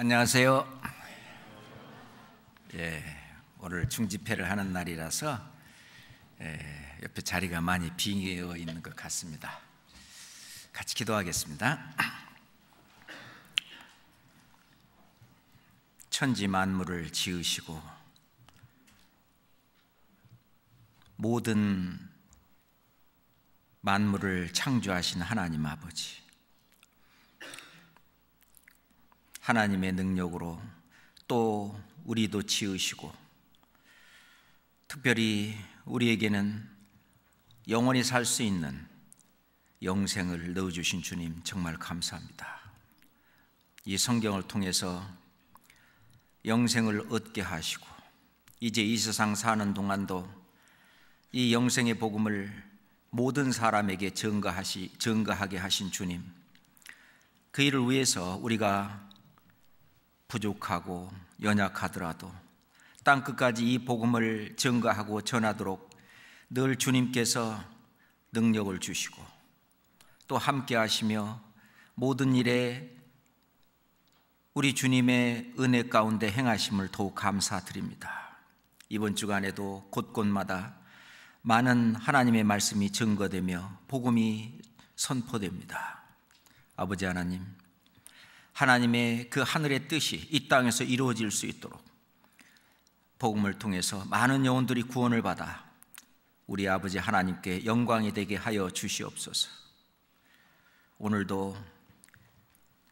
안녕하세요. 오늘 중집회를 하는 날이라서 옆에 자리가 많이 비어 있는 것 같습니다. 같이 기도하겠습니다. 천지 만물을 지으시고 모든 만물을 창조하신 하나님 아버지, 하나님의 능력으로 또 우리도 지으시고 특별히 우리에게는 영원히 살 수 있는 영생을 넣어주신 주님 정말 감사합니다. 이 성경을 통해서 영생을 얻게 하시고 이제 이 세상 사는 동안도 이 영생의 복음을 모든 사람에게 증거하게 하신 주님, 그 일을 위해서 우리가 부족하고 연약하더라도 땅끝까지 이 복음을 증거하고 전하도록 늘 주님께서 능력을 주시고 또 함께 하시며 모든 일에 우리 주님의 은혜 가운데 행하심을 더욱 감사드립니다. 이번 주간에도 곳곳마다 많은 하나님의 말씀이 증거되며 복음이 선포됩니다. 아버지 하나님, 하나님의 그 하늘의 뜻이 이 땅에서 이루어질 수 있도록 복음을 통해서 많은 영혼들이 구원을 받아 우리 아버지 하나님께 영광이 되게 하여 주시옵소서. 오늘도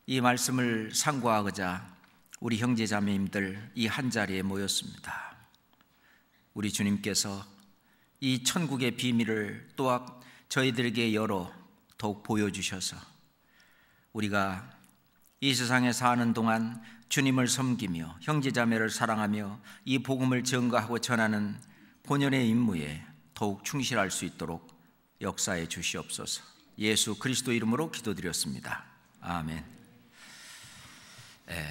이 말씀을 상고하고자 우리 형제자매님들 이 한자리에 모였습니다. 우리 주님께서 이 천국의 비밀을 또한 저희들에게 열어 더욱 보여주셔서 우리가 이 세상에 사는 동안 주님을 섬기며 형제자매를 사랑하며 이 복음을 증거하고 전하는 본연의 임무에 더욱 충실할 수 있도록 역사해 주시옵소서. 예수 그리스도 이름으로 기도드렸습니다. 아멘.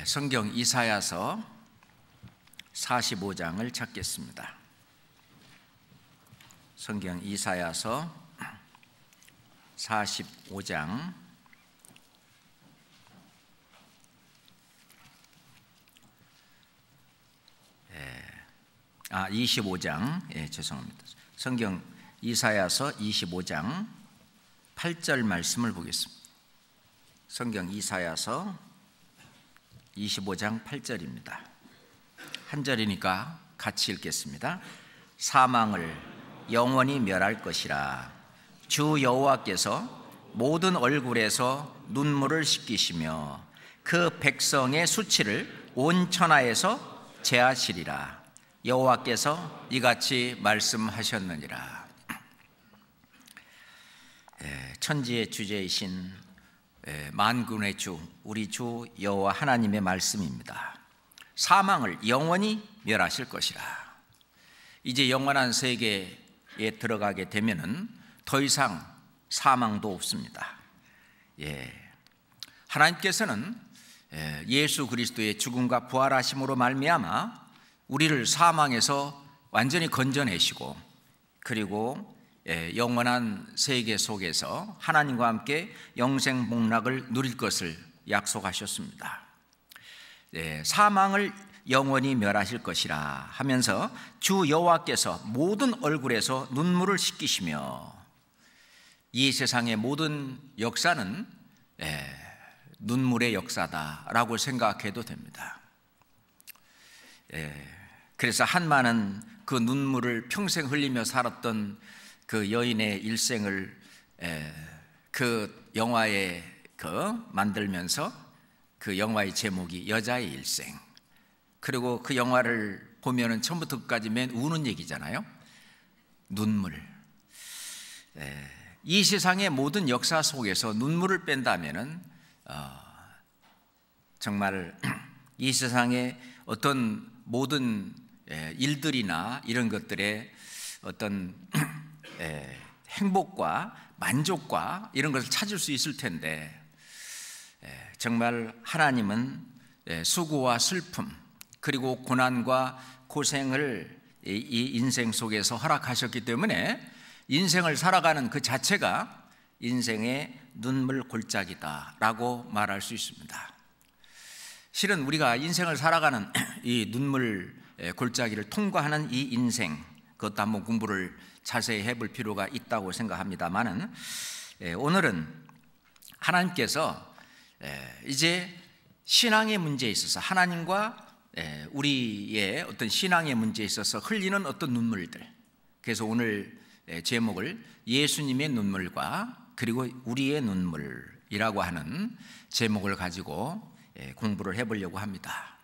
성경 이사야서 45장을 찾겠습니다. 성경 이사야서 45장 25장, 죄송합니다. 성경 이사야서 25장 8절 말씀을 보겠습니다. 성경 이사야서 25장 8절입니다. 한 절이니까 같이 읽겠습니다. 사망을 영원히 멸할 것이라. 주 여호와께서 모든 얼굴에서 눈물을 씻기시며 그 백성의 수치를 온 천하에서 제하시리라. 여호와께서 이같이 말씀하셨느니라. 천지의 주제이신 만군의 주, 우리 주 여호와 하나님의 말씀입니다. 사망을 영원히 멸하실 것이라. 이제 영원한 세계에 들어가게 되면은 더 이상 사망도 없습니다. 하나님께서는 예수 그리스도의 죽음과 부활하심으로 말미암아 우리를 사망에서 완전히 건져내시고 그리고 영원한 세계 속에서 하나님과 함께 영생 복락을 누릴 것을 약속하셨습니다. 사망을 영원히 멸하실 것이라 하면서 주 여호와께서 모든 얼굴에서 눈물을 씻기시며, 이 세상의 모든 역사는 눈물의 역사다라고 생각해도 됩니다. 그래서 한많은 그 눈물을 평생 흘리며 살았던 그 여인의 일생을 그 영화에 만들면서 그 영화의 제목이 여자의 일생, 그리고 그 영화를 보면은 처음부터 끝까지 맨 우는 얘기잖아요. 눈물. 이 세상의 모든 역사 속에서 눈물을 뺀다면은 정말 이 세상의 어떤 모든 일들이나 이런 것들의 어떤 행복과 만족과 이런 것을 찾을 수 있을 텐데, 정말 하나님은 수고와 슬픔 그리고 고난과 고생을 이 인생 속에서 허락하셨기 때문에 인생을 살아가는 그 자체가 인생의 눈물 골짜기다라고 말할 수 있습니다. 실은 우리가 인생을 살아가는 이 눈물 골짜기를 통과하는 이 인생, 그것도 한번 공부를 자세히 해볼 필요가 있다고 생각합니다만은, 오늘은 하나님께서 이제 신앙의 문제에 있어서, 하나님과 우리의 어떤 신앙의 문제에 있어서 흘리는 어떤 눈물들, 그래서 오늘 제목을 예수님의 눈물과 그리고 우리의 눈물이라고 하는 제목을 가지고 공부를 해보려고 합니다.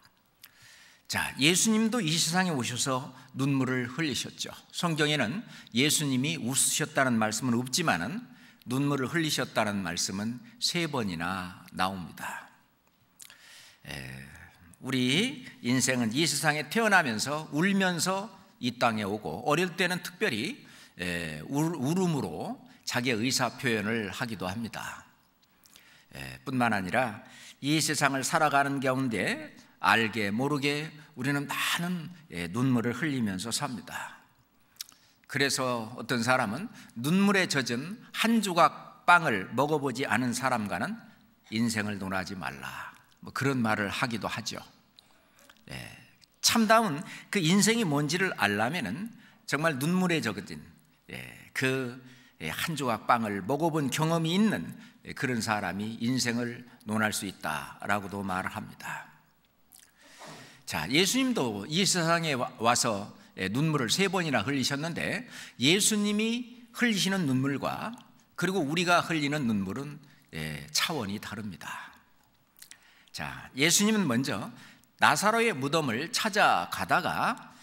자, 예수님도 이 세상에 오셔서 눈물을 흘리셨죠. 성경에는 예수님이 웃으셨다는 말씀은 없지만은 눈물을 흘리셨다는 말씀은 3번이나 나옵니다. 우리 인생은 이 세상에 태어나면서 울면서 이 땅에 오고, 어릴 때는 특별히 울음으로 자기의 의사 표현을 하기도 합니다. 뿐만 아니라 이 세상을 살아가는 가운데 알게 모르게 우리는 많은 눈물을 흘리면서 삽니다. 그래서 어떤 사람은 눈물에 젖은 한 조각 빵을 먹어보지 않은 사람과는 인생을 논하지 말라, 뭐 그런 말을 하기도 하죠. 참다운 그 인생이 뭔지를 알려면은 정말 눈물에 젖은 그 한 조각 빵을 먹어본 경험이 있는 그런 사람이 인생을 논할 수 있다라고도 말을 합니다. 자, 예수님도 이 세상에 와서 눈물을 3번이나 흘리셨는데, 예수님이 흘리시는 눈물과 그리고 우리가 흘리는 눈물은 차원이 다릅니다. 자, 예수님은 먼저 나사로의 무덤을 찾아가다가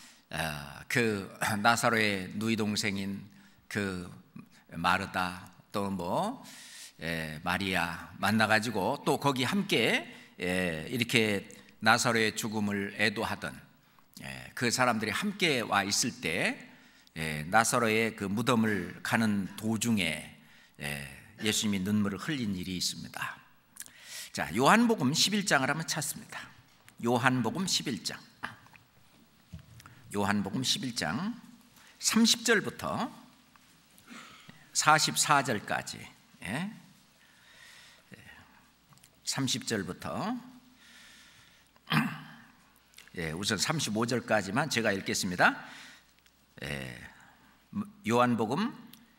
그 나사로의 누이 동생인 그 마르다 또 마리아 만나가지고 또 거기 함께 이렇게 나사로의 죽음을 애도하던 그 사람들이 함께 와 있을 때 나사로의 그 무덤을 가는 도중에 예수님이 눈물을 흘린 일이 있습니다. 자, 요한복음 11장을 한번 찾습니다. 요한복음 11장 30절부터 44절까지 30절부터 우선 35절까지만 제가 읽겠습니다. 요한복음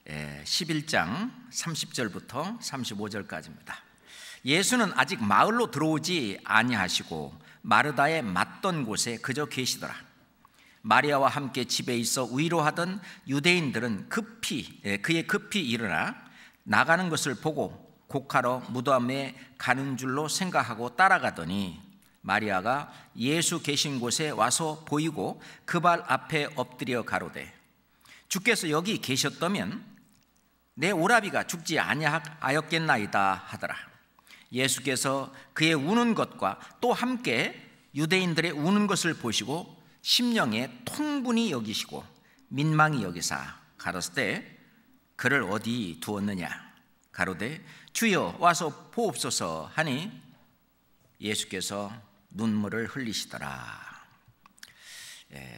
11장 30절부터 35절까지입니다. 예수는 아직 마을로 들어오지 아니하시고 마르다의 맞던 곳에 그저 계시더라. 마리아와 함께 집에 있어 위로하던 유대인들은 그의 급히 일어나 나가는 것을 보고 곡하러 무덤에 가는 줄로 생각하고 따라가더니, 마리아가 예수 계신 곳에 와서 보이고 그 발 앞에 엎드려 가로되, 주께서 여기 계셨다면 내 오라비가 죽지 아니하였겠나이다 하더라. 예수께서 그의 우는 것과 또 함께 유대인들의 우는 것을 보시고 심령에 통분히 여기시고 민망히 여기사 가로되, 그를 어디 두었느냐? 가로되, 주여 와서 보옵소서 하니 예수께서 눈물을 흘리시더라.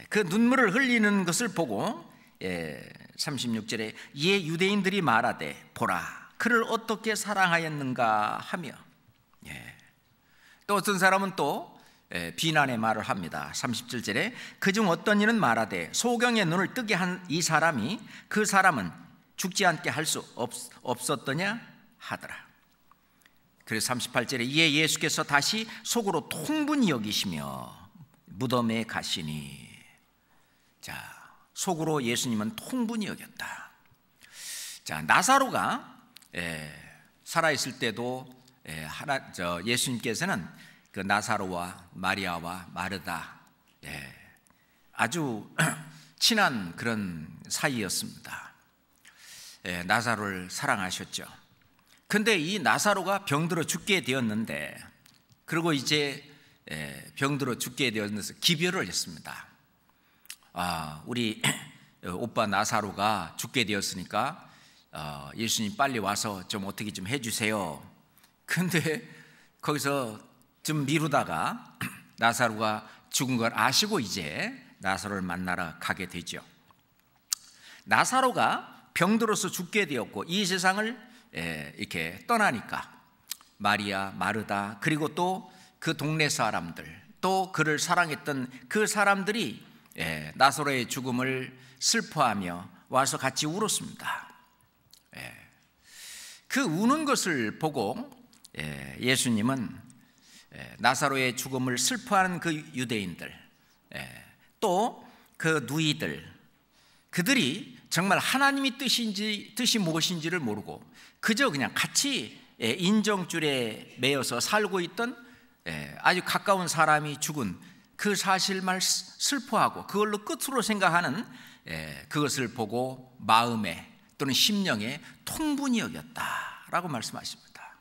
그 눈물을 흘리는 것을 보고 36절에 이에 유대인들이 말하되, 보라, 그를 어떻게 사랑하였는가 하며, 또 어떤 사람은 또 비난의 말을 합니다. 37절에 그중 어떤 이는 말하되, 소경의 눈을 뜨게 한 이 사람이 그 사람은 죽지 않게 할 수 없었더냐 하더라. 그래서 38절에 이에 예수께서 다시 속으로 통분히 여기시며 무덤에 가시니, 자, 속으로 예수님은 통분히 여겼다. 자, 나사로가 살아있을 때도 예수님께서는 그 나사로와 마리아와 마르다 아주 친한 그런 사이였습니다. 나사로를 사랑하셨죠. 근데 이 나사로가 병들어 죽게 되었는데, 그리고 이제 병들어 죽게 되어서 기별을 했습니다. 우리 오빠 나사로가 죽게 되었으니까 예수님 빨리 와서 좀 어떻게 좀 해주세요. 근데 거기서 좀 미루다가 나사로가 죽은 걸 아시고 이제 나사로를 만나러 가게 되죠. 나사로가 병들어서 죽게 되었고 이 세상을 이렇게 떠나니까 마리아, 마르다, 그리고 또 그 동네 사람들, 또 그를 사랑했던 그 사람들이 나사로의 죽음을 슬퍼하며 와서 같이 울었습니다. 그 우는 것을 보고 예수님은 나사로의 죽음을 슬퍼하는 그 유대인들, 또 그 누이들, 그들이 정말 하나님의 뜻이 무엇인지를 모르고 그저 그냥 같이 인정줄에 매여서 살고 있던 아주 가까운 사람이 죽은 그 사실만 슬퍼하고 그걸로 끝으로 생각하는 그것을 보고 마음에 또는 심령에 통분이 여겼다라고 말씀하십니다.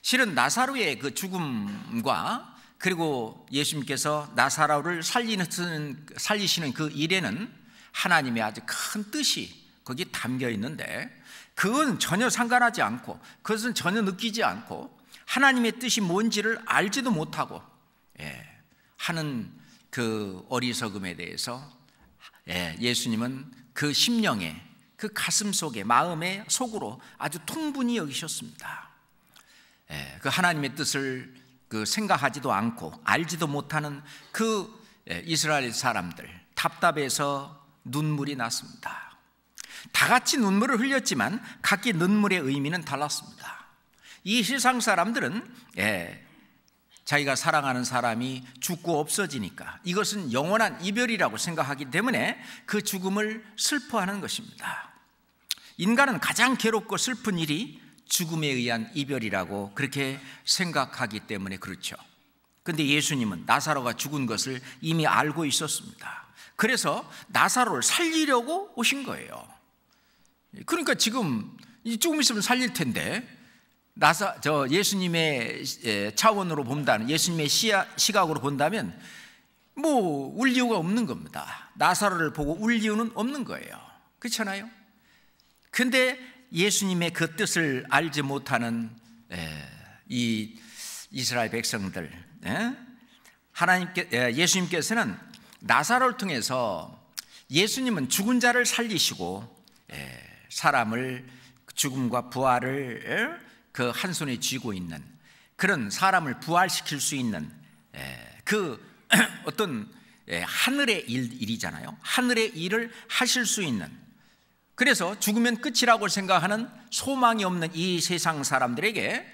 실은 나사로의 그 죽음과 그리고 예수님께서 나사로를 살리시는 그 일에는 하나님의 아주 큰 뜻이 거기에 담겨 있는데, 그건 전혀 상관하지 않고 그것은 전혀 느끼지 않고 하나님의 뜻이 뭔지를 알지도 못하고 하는 그 어리석음에 대해서 예수님은 그 심령에, 그 가슴 속에, 마음의 속으로 아주 통분히 여기셨습니다. 그 하나님의 뜻을 생각하지도 않고 알지도 못하는 그 이스라엘 사람들, 답답해서 눈물이 났습니다. 다 같이 눈물을 흘렸지만 각기 눈물의 의미는 달랐습니다. 이 세상 사람들은 자기가 사랑하는 사람이 죽고 없어지니까 이것은 영원한 이별이라고 생각하기 때문에 그 죽음을 슬퍼하는 것입니다. 인간은 가장 괴롭고 슬픈 일이 죽음에 의한 이별이라고 그렇게 생각하기 때문에 그렇죠. 그런데 예수님은 나사로가 죽은 것을 이미 알고 있었습니다. 그래서 나사로를 살리려고 오신 거예요. 그러니까 지금 조금 있으면 살릴 텐데, 예수님의 차원으로 본다면, 예수님의 시각으로 본다면 뭐 울 이유가 없는 겁니다. 나사로를 보고 울 이유는 없는 거예요. 그렇잖아요? 그런데 예수님의 그 뜻을 알지 못하는 이 이스라엘 백성들, 예수님께서는 나사로를 통해서, 예수님은 죽은 자를 살리시고 사람을, 죽음과 부활을 그 한 손에 쥐고 있는, 그런 사람을 부활시킬 수 있는 그 어떤 하늘의 일이잖아요. 하늘의 일을 하실 수 있는, 그래서 죽으면 끝이라고 생각하는 소망이 없는 이 세상 사람들에게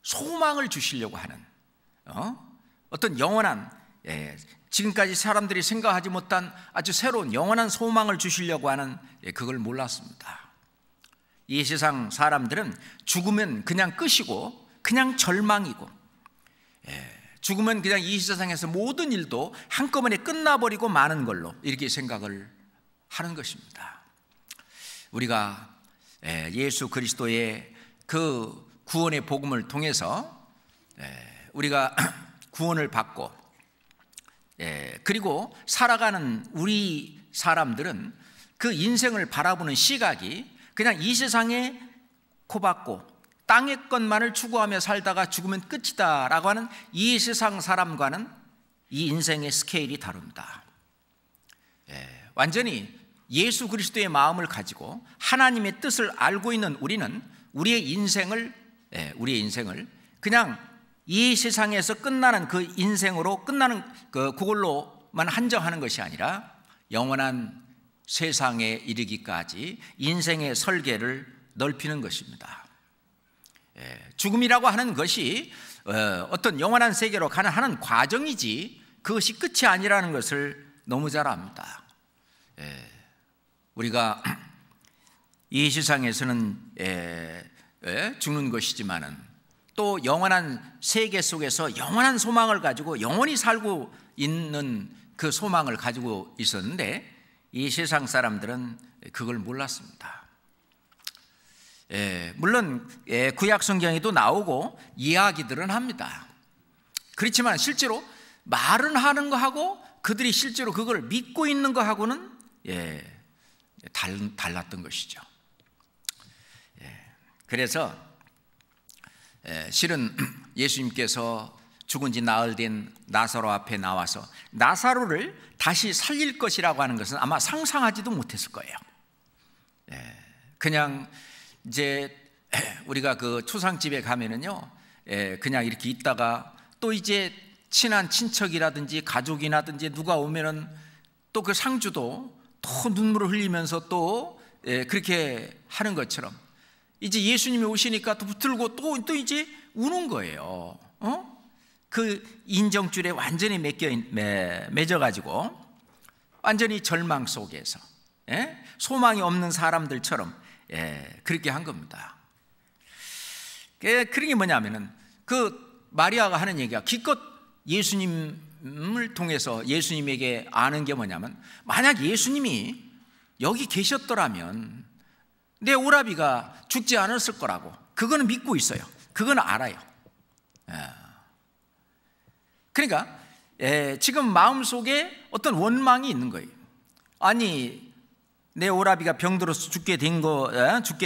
소망을 주시려고 하는 어떤 영원한, 지금까지 사람들이 생각하지 못한 아주 새로운 영원한 소망을 주시려고 하는, 그걸 몰랐습니다. 이 세상 사람들은 죽으면 그냥 끝이고 그냥 절망이고, 죽으면 그냥 이 세상에서 모든 일도 한꺼번에 끝나버리고 마는 걸로 이렇게 생각을 하는 것입니다. 우리가 예수 그리스도의 그 구원의 복음을 통해서 우리가 구원을 받고, 그리고 살아가는 우리 사람들은 그 인생을 바라보는 시각이 그냥 이 세상에 코박고 땅의 것만을 추구하며 살다가 죽으면 끝이다 라고 하는 이 세상 사람과는 이 인생의 스케일이 다릅니다. 완전히 예수 그리스도의 마음을 가지고 하나님의 뜻을 알고 있는 우리는 우리의 인생을 그냥 이 세상에서 끝나는 그 인생으로 끝나는 그걸로만 한정하는 것이 아니라 영원한 세상에 이르기까지 인생의 설계를 넓히는 것입니다. 죽음이라고 하는 것이 어떤 영원한 세계로 가는 하는 과정이지 그것이 끝이 아니라는 것을 너무 잘 압니다. 우리가 이 세상에서는 죽는 것이지만은 또 영원한 세계 속에서 영원한 소망을 가지고 영원히 살고 있는 그 소망을 가지고 있었는데, 이 세상 사람들은 그걸 몰랐습니다. 물론 구약 성경에도 나오고 이야기들은 합니다. 그렇지만 실제로 말은 하는 거하고 그들이 실제로 그걸 믿고 있는 거하고는 달랐던 것이죠. 그래서 실은 예수님께서 죽은 지 나흘 된 나사로 앞에 나와서 나사로를 다시 살릴 것이라고 하는 것은 아마 상상하지도 못했을 거예요. 그냥 이제 우리가 그 초상집에 가면은요, 그냥 이렇게 있다가 또 이제 친한 친척이라든지 가족이라든지 누가 오면은 또 그 상주도 또 눈물을 흘리면서 또 그렇게 하는 것처럼 이제 예수님이 오시니까 또 붙들고 또 이제 우는 거예요. 그 인정줄에 완전히 맺어가지고 완전히 절망 속에서 소망이 없는 사람들처럼 그렇게 한 겁니다. 그런 게 뭐냐면은 그 마리아가 하는 얘기가 기껏 예수님을 통해서 예수님에게 아는 게 뭐냐면 만약 예수님이 여기 계셨더라면 내 오라비가 죽지 않았을 거라고 그거는 믿고 있어요. 그거는 알아요. 그러니까 지금 마음속에 어떤 원망이 있는 거예요. 아니 내 오라비가 병들어서 죽게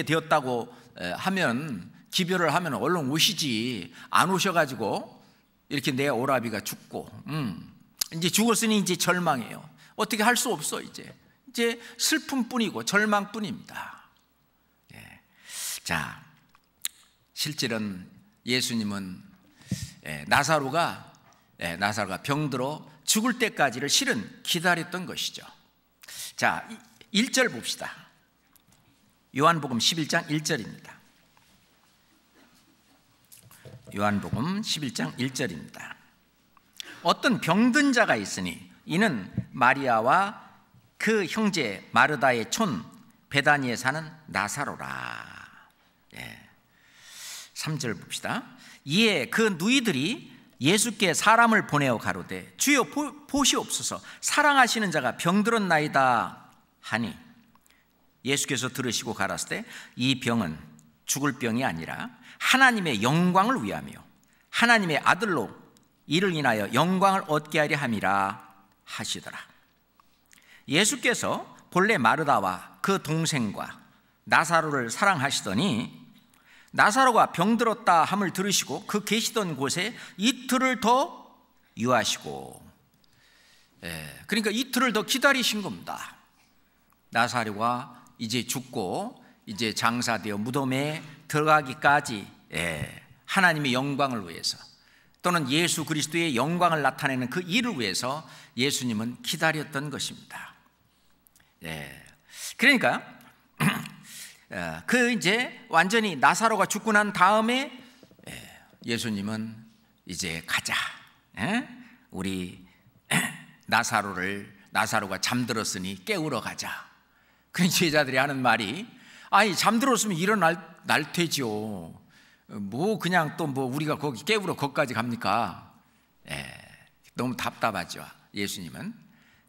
되었다고 하면 기별을 하면 얼른 오시지 안 오셔가지고 이렇게 내 오라비가 죽고 이제 죽었으니 이제 절망해요. 어떻게 할 수 없어. 이제 슬픔뿐이고 절망뿐입니다. 자, 실제로는 예수님은 나사로가 병들어 죽을 때까지를 실은 기다렸던 것이죠. 자, 1절 봅시다. 요한복음 11장 1절입니다. 요한복음 11장 1절입니다. 어떤 병든 자가 있으니 이는 마리아와 그 형제 마르다의 촌 베다니에 사는 나사로라. 3절 봅시다. 이에 그 누이들이 예수께 사람을 보내어 가로되 주여 보시옵소서 사랑하시는 자가 병들었나이다 하니 예수께서 들으시고 가라사대 이 병은 죽을 병이 아니라 하나님의 영광을 위하며 하나님의 아들로 이를 인하여 영광을 얻게 하려 함이라 하시더라. 예수께서 본래 마르다와 그 동생과 나사로를 사랑하시더니 나사로가 병들었다 함을 들으시고 그 계시던 곳에 이틀을 더 유하시고 그러니까 이틀을 더 기다리신 겁니다. 나사로가 이제 죽고 이제 장사되어 무덤에 들어가기까지 하나님의 영광을 위해서 또는 예수 그리스도의 영광을 나타내는 그 일을 위해서 예수님은 기다렸던 것입니다. 그러니까 그 이제 완전히 나사로가 죽고 난 다음에 예수님은 이제 가자. 우리 나사로가 잠들었으니 깨우러 가자. 그런 제자들이 하는 말이 아니 잠들었으면 일어날 테지요. 뭐 그냥 또 뭐 우리가 거기 깨우러 거기까지 갑니까? 너무 답답하죠. 예수님은.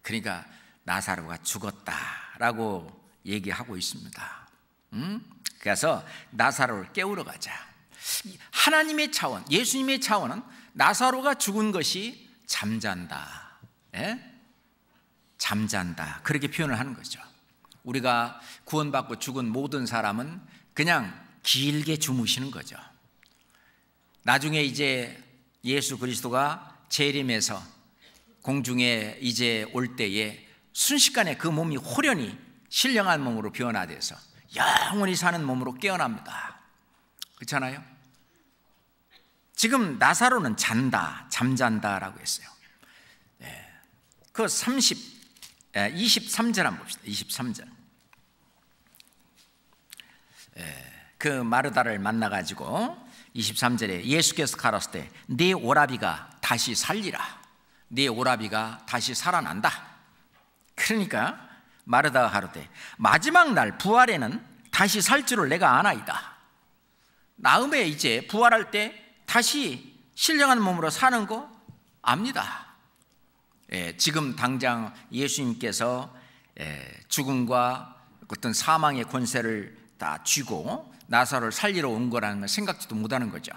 그러니까 나사로가 죽었다라고 얘기하고 있습니다. 그래서 나사로를 깨우러 가자. 하나님의 차원, 예수님의 차원은 나사로가 죽은 것이 잠잔다. 잠잔다. 그렇게 표현을 하는 거죠. 우리가 구원받고 죽은 모든 사람은 그냥 길게 주무시는 거죠. 나중에 이제 예수 그리스도가 재림해서 공중에 이제 올 때에 순식간에 그 몸이 호련히 신령한 몸으로 변화돼서 영원히 사는 몸으로 깨어납니다. 그렇잖아요? 지금 나사로는 잔다, 잠잔다라고 했어요. 그 23절 한번 봅시다. 23절. 그 마르다를 만나가지고 23절에 예수께서 가라사대 네 오라비가 다시 살리라. 네 오라비가 다시 살아난다. 그러니까 마르다가 가로되 마지막 날 부활에는 다시 살 줄을 내가 아나이다. 나음에 이제 부활할 때 다시 신령한 몸으로 사는 거 압니다. 지금 당장 예수님께서 죽음과 어떤 사망의 권세를 다 쥐고 나사로를 살리러 온 거라는 걸 생각지도 못하는 거죠.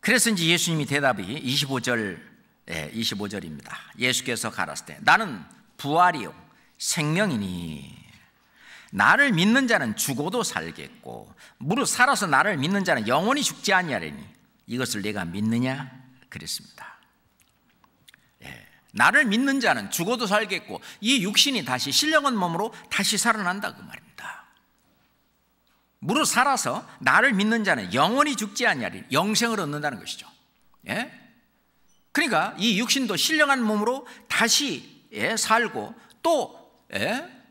그래서 이제 예수님이 대답이 25절입니다. 예수께서 가라사대 나는 부활이요 생명이니 나를 믿는 자는 죽어도 살겠고 무릇 살아서 나를 믿는 자는 영원히 죽지 아니하리니 이것을 내가 믿느냐 그랬습니다. 나를 믿는 자는 죽어도 살겠고 이 육신이 다시 신령한 몸으로 다시 살아난다 그 말입니다. 무릇 살아서 나를 믿는 자는 영원히 죽지 아니하리니 영생을 얻는다는 것이죠. 예? 그러니까 이 육신도 신령한 몸으로 다시 살고 또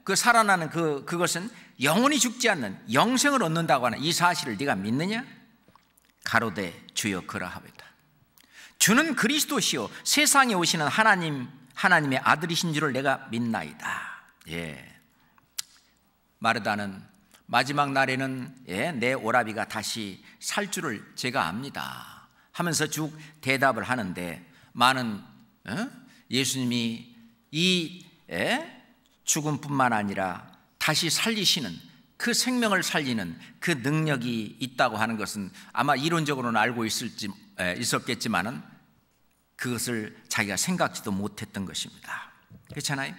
그 살아나는 그것은 영원히 죽지 않는 영생을 얻는다고 하는 이 사실을 네가 믿느냐? 가로되 주여 그러하오이다. 주는 그리스도시요 세상에 오시는 하나님의 아들이신 줄을 내가 믿나이다. 마르다는 마지막 날에는 내 오라비가 다시 살 줄을 제가 압니다 하면서 쭉 대답을 하는데, 많은 예수님이 이 죽음뿐만 아니라 다시 살리시는 그 생명을 살리는 그 능력이 있다고 하는 것은 아마 이론적으로는 알고 있었겠지만은 그것을 자기가 생각지도 못했던 것입니다. 그렇잖아요?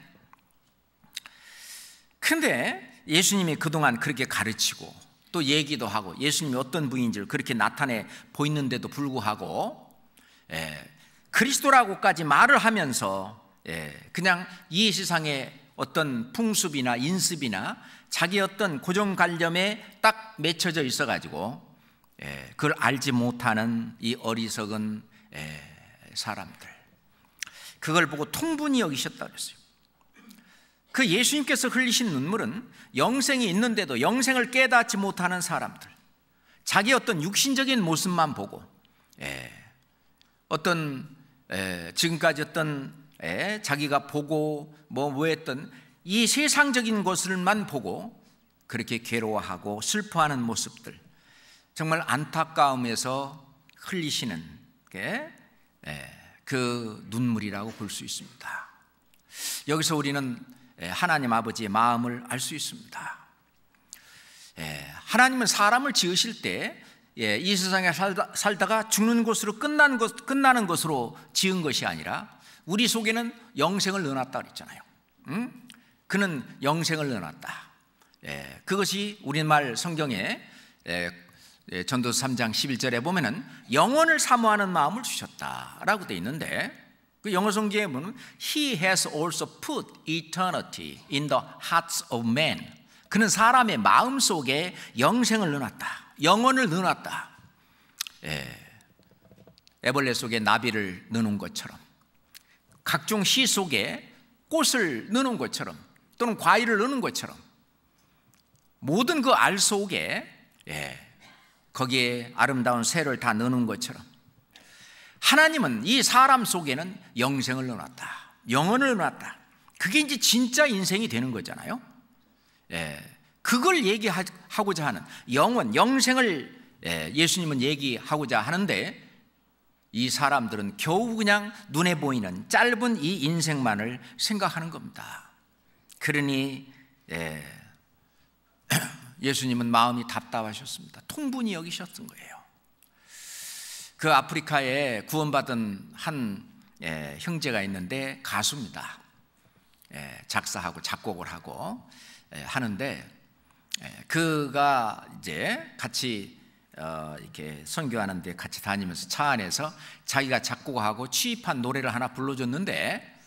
그런데 예수님이 그동안 그렇게 가르치고 또 얘기도 하고 예수님이 어떤 분인지를 그렇게 나타내 보이는데도 불구하고 그리스도라고까지 말을 하면서 그냥 이 세상의 어떤 풍습이나 인습이나 자기 어떤 고정관념에 딱 맺혀져 있어가지고 그걸 알지 못하는 이 어리석은 사람들, 그걸 보고 통분히 여기셨다 그랬어요. 그 예수님께서 흘리신 눈물은 영생이 있는데도 영생을 깨닫지 못하는 사람들, 자기 어떤 육신적인 모습만 보고 어떤 지금까지 어떤 자기가 보고 뭐 했던 이 세상적인 것을만 보고 그렇게 괴로워하고 슬퍼하는 모습들, 정말 안타까움에서 흘리시는 그 눈물이라고 볼 수 있습니다. 여기서 우리는 하나님 아버지의 마음을 알 수 있습니다. 하나님은 사람을 지으실 때 이 세상에 살다가 죽는 것으로 끝나는 것으로 지은 것이 아니라 우리 속에는 영생을 넣어놨다 그랬잖아요. 그는 영생을 넣어놨다. 그것이 우리말 성경에 전도서 3장 11절에 보면은 영원을 사모하는 마음을 주셨다라고 되어 있는데, 그 영어 성경에 보면 He has also put eternity in the hearts of men. 그는 사람의 마음 속에 영생을 넣어놨다, 영원을 넣어놨다. 애벌레 속에 나비를 넣는 것처럼, 각종 씨 속에 꽃을 넣는 것처럼, 또는 과일을 넣는 것처럼, 모든 그 알 속에 거기에 아름다운 새를 다 넣는 것처럼 하나님은 이 사람 속에는 영생을 넣어놨다, 영혼을 넣어놨다. 그게 이제 진짜 인생이 되는 거잖아요. 그걸 얘기하고자 하는 영원, 영생을 예수님은 얘기하고자 하는데, 이 사람들은 겨우 그냥 눈에 보이는 짧은 이 인생만을 생각하는 겁니다. 그러니 예수님은 마음이 답답하셨습니다. 통분히 여기셨던 거예요. 그 아프리카에 구원받은 한 형제가 있는데 가수입니다. 작사하고 작곡을 하고 하는데, 그가 이제 같이 이렇게 선교하는데 같이 다니면서 차 안에서 자기가 작곡하고 취입한 노래를 하나 불러줬는데,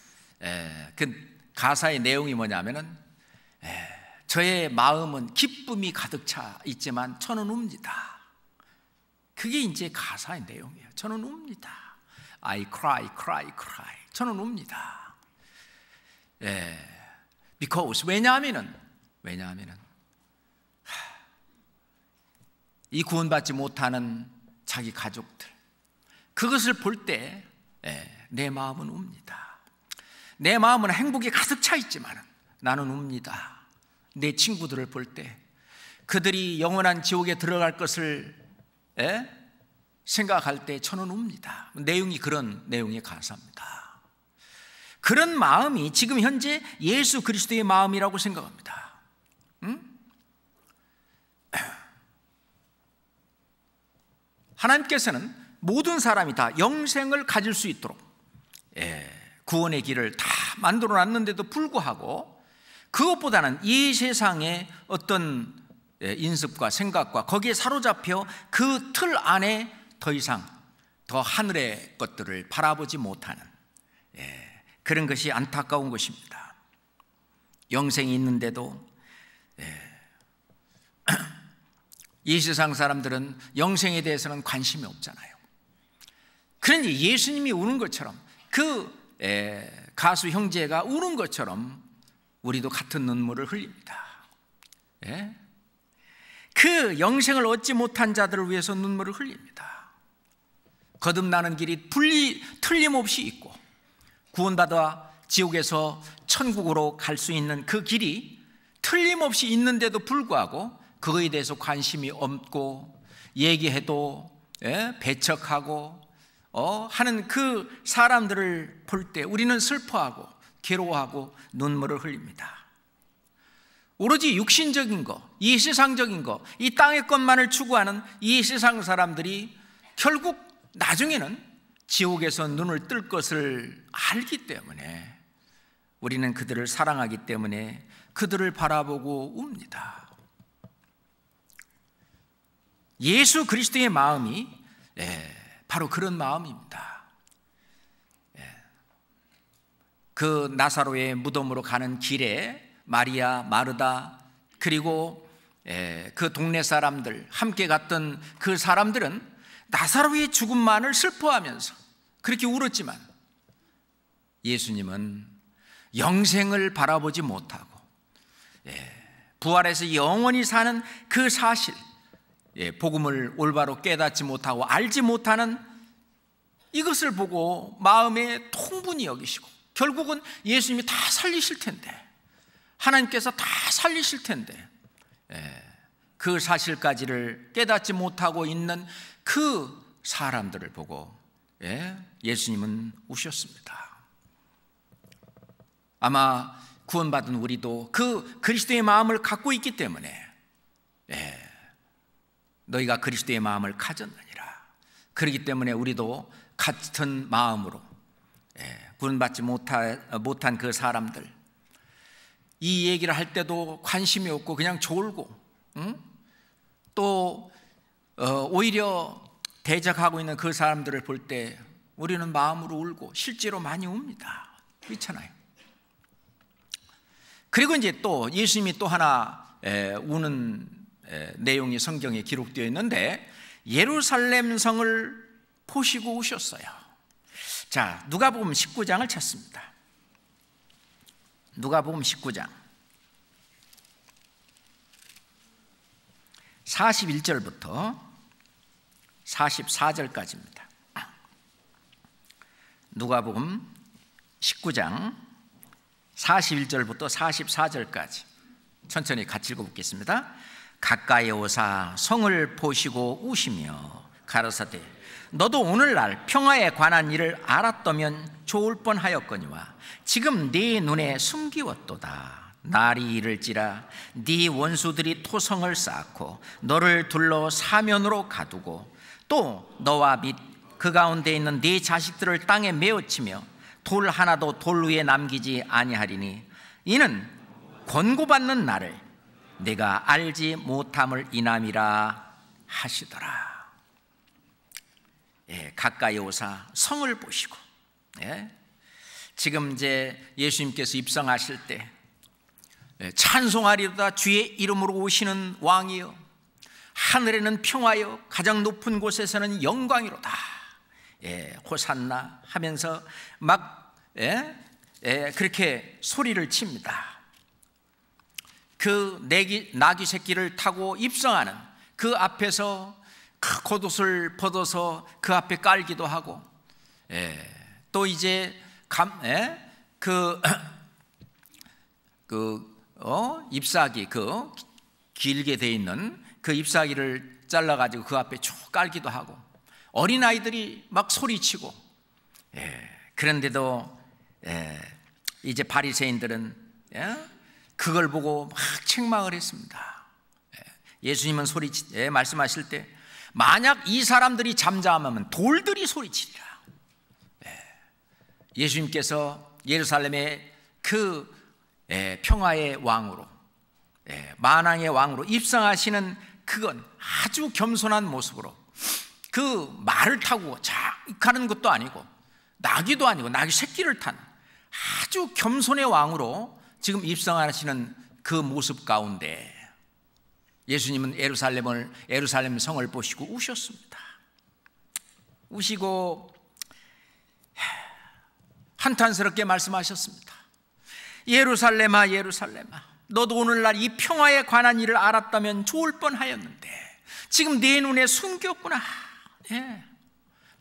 그 가사의 내용이 뭐냐면은 저의 마음은 기쁨이 가득 차 있지만 저는 웁니다. 그게 이제 가사의 내용이에요. 저는 웁니다. I cry, cry, cry. 저는 웁니다. Because 왜냐하면은 이 구원받지 못하는 자기 가족들, 그것을 볼 때 내 마음은 웁니다. 내 마음은 행복이 가득 차 있지만 나는 웁니다. 내 친구들을 볼 때 그들이 영원한 지옥에 들어갈 것을 생각할 때 저는 웁니다. 내용이 그런 내용의 가사입니다. 그런 마음이 지금 현재 예수 그리스도의 마음이라고 생각합니다. 하나님께서는 모든 사람이 다 영생을 가질 수 있도록 구원의 길을 다 만들어 놨는데도 불구하고, 그것보다는 이 세상의 어떤 인습과 생각과 거기에 사로잡혀 그 틀 안에 더 이상 더 하늘의 것들을 바라보지 못하는 그런 것이 안타까운 것입니다. 영생이 있는데도 이 세상 사람들은 영생에 대해서는 관심이 없잖아요. 그러니 예수님이 우는 것처럼, 그 가수 형제가 우는 것처럼 우리도 같은 눈물을 흘립니다. 예? 그 영생을 얻지 못한 자들을 위해서 눈물을 흘립니다. 거듭나는 길이 틀림없이 있고, 구원받아 지옥에서 천국으로 갈 수 있는 그 길이 틀림없이 있는데도 불구하고 그거에 대해서 관심이 없고, 얘기해도 배척하고 하는 그 사람들을 볼 때 우리는 슬퍼하고 괴로워하고 눈물을 흘립니다. 오로지 육신적인 거, 이 세상적인 거, 이 땅의 것만을 추구하는 이 세상 사람들이 결국 나중에는 지옥에서 눈을 뜰 것을 알기 때문에, 우리는 그들을 사랑하기 때문에 그들을 바라보고 웁니다. 예수 그리스도의 마음이 바로 그런 마음입니다. 그 나사로의 무덤으로 가는 길에 마리아, 마르다, 그리고 그 동네 사람들, 함께 갔던 그 사람들은 나사로의 죽음만을 슬퍼하면서 그렇게 울었지만, 예수님은 영생을 바라보지 못하고 부활해서 영원히 사는 그 사실, 복음을 올바로 깨닫지 못하고 알지 못하는 이것을 보고 마음에 통분히 여기시고, 결국은 예수님이 다 살리실 텐데, 하나님께서 다 살리실 텐데 그 사실까지를 깨닫지 못하고 있는 그 사람들을 보고 예수님은 우셨습니다. 아마 구원받은 우리도 그 그리스도의 마음을 갖고 있기 때문에 너희가 그리스도의 마음을 가졌느니라. 그렇기 때문에 우리도 같은 마음으로 구원받지 못한 그 사람들, 이 얘기를 할 때도 관심이 없고 그냥 졸고, 또 오히려 대적하고 있는 그 사람들을 볼 때 우리는 마음으로 울고 실제로 많이 웁니다. 그렇잖아요. 그리고 이제 또 예수님이 또 하나 우는 내용이 성경에 기록되어 있는데, 예루살렘 성을 보시고 우셨어요. 자, 누가복음 19장을 찾습니다. 누가복음 19장 41절부터 44절까지입니다. 누가복음 19장 41절부터 44절까지 천천히 같이 읽어보겠습니다. 가까이 오사 성을 보시고 우시며 가라사대, 너도 오늘날 평화에 관한 일을 알았다면 좋을 뻔하였거니와 지금 네 눈에 숨기웠도다. 날이 이를지라 네 원수들이 토성을 쌓고 너를 둘러 사면으로 가두고, 또 너와 및 그 가운데 있는 네 자식들을 땅에 메어치며 돌 하나도 돌 위에 남기지 아니하리니, 이는 권고받는 날을 내가 알지 못함을 인함이라 하시더라. 가까이 오사 성을 보시고, 지금 이제 예수님께서 입성하실 때 찬송하리로다 주의 이름으로 오시는 왕이여, 하늘에는 평화여, 가장 높은 곳에서는 영광이로다, 호산나 하면서 막 그렇게 소리를 칩니다. 그 나귀 새끼를 타고 입성하는 그 앞에서 그 겉옷을 벗어서 그 앞에 깔기도 하고, 또 이제 잎사귀, 그 길게 돼 있는 그 잎사귀를 잘라가지고 그 앞에 쭉 깔기도 하고, 어린아이들이 막 소리치고, 그런데도 이제 바리새인들은 그걸 보고 막 책망을 했습니다. 예수님은 말씀하실 때 만약 이 사람들이 잠잠하면 돌들이 소리치리라. 예수님께서 예루살렘의 그 평화의 왕으로, 만왕의 왕으로 입성하시는 그건 아주 겸손한 모습으로, 그 말을 타고 가는 것도 아니고 나귀도 아니고 나귀 새끼를 탄 아주 겸손의 왕으로 지금 입성하시는 그 모습 가운데 예수님은 예루살렘 성을 보시고 우셨습니다. 우시고 한탄스럽게 말씀하셨습니다. 예루살렘아, 예루살렘아, 너도 오늘날 이 평화에 관한 일을 알았다면 좋을 뻔하였는데 지금 내 눈에 숨겼구나.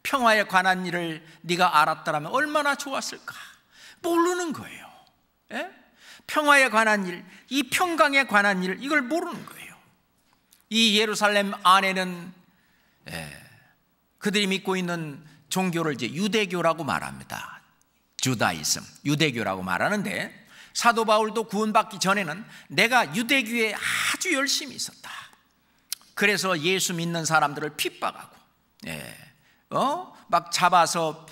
평화에 관한 일을 네가 알았더라면 얼마나 좋았을까. 모르는 거예요. 평화에 관한 일, 이 평강에 관한 일, 이걸 모르는 거예요. 이 예루살렘 안에는 그들이 믿고 있는 종교를 이제 유대교라고 말합니다. 주다이즘, 유대교라고 말하는데, 사도 바울도 구원받기 전에는 내가 유대교에 아주 열심히 있었다. 그래서 예수 믿는 사람들을 핍박하고 막 잡아서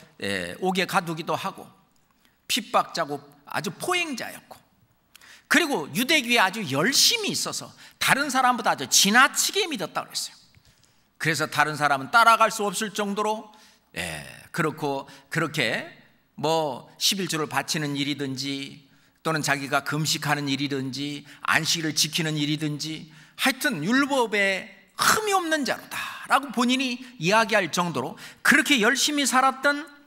옥에 가두기도 하고 핍박자고 아주 포행자였고, 그리고 유대교에 아주 열심히 있어서 다른 사람보다 아주 지나치게 믿었다고 그랬어요. 그래서 다른 사람은 따라갈 수 없을 정도로 그렇게 뭐 11조를 바치는 일이든지 또는 자기가 금식하는 일이든지 안식일을 지키는 일이든지 하여튼 율법에 흠이 없는 자로다 라고 본인이 이야기할 정도로 그렇게 열심히 살았던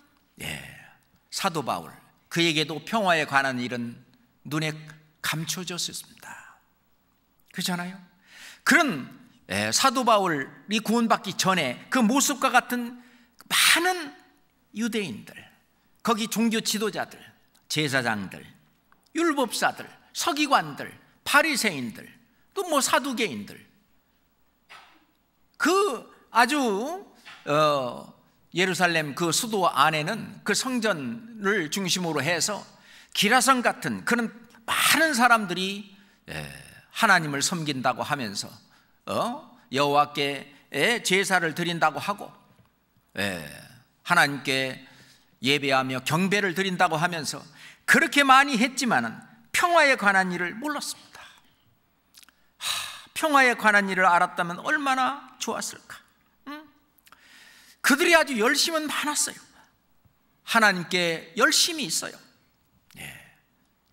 사도 바울, 그에게도 평화에 관한 일은 눈에 감춰졌습니다. 그렇잖아요. 그런 사도 바울이 구원받기 전에 그 모습과 같은 많은 유대인들, 거기 종교 지도자들, 제사장들, 율법사들, 서기관들, 바리새인들, 또 뭐 사두개인들, 그 아주 예루살렘 그 수도 안에는 그 성전을 중심으로 해서 기라성 같은 그런 많은 사람들이 하나님을 섬긴다고 하면서 여호와께 제사를 드린다고 하고 하나님께 예배하며 경배를 드린다고 하면서 그렇게 많이 했지만은 평화에 관한 일을 몰랐습니다. 평화에 관한 일을 알았다면 얼마나 좋았을까. 그들이 아주 열심은 많았어요. 하나님께 열심히 있어요.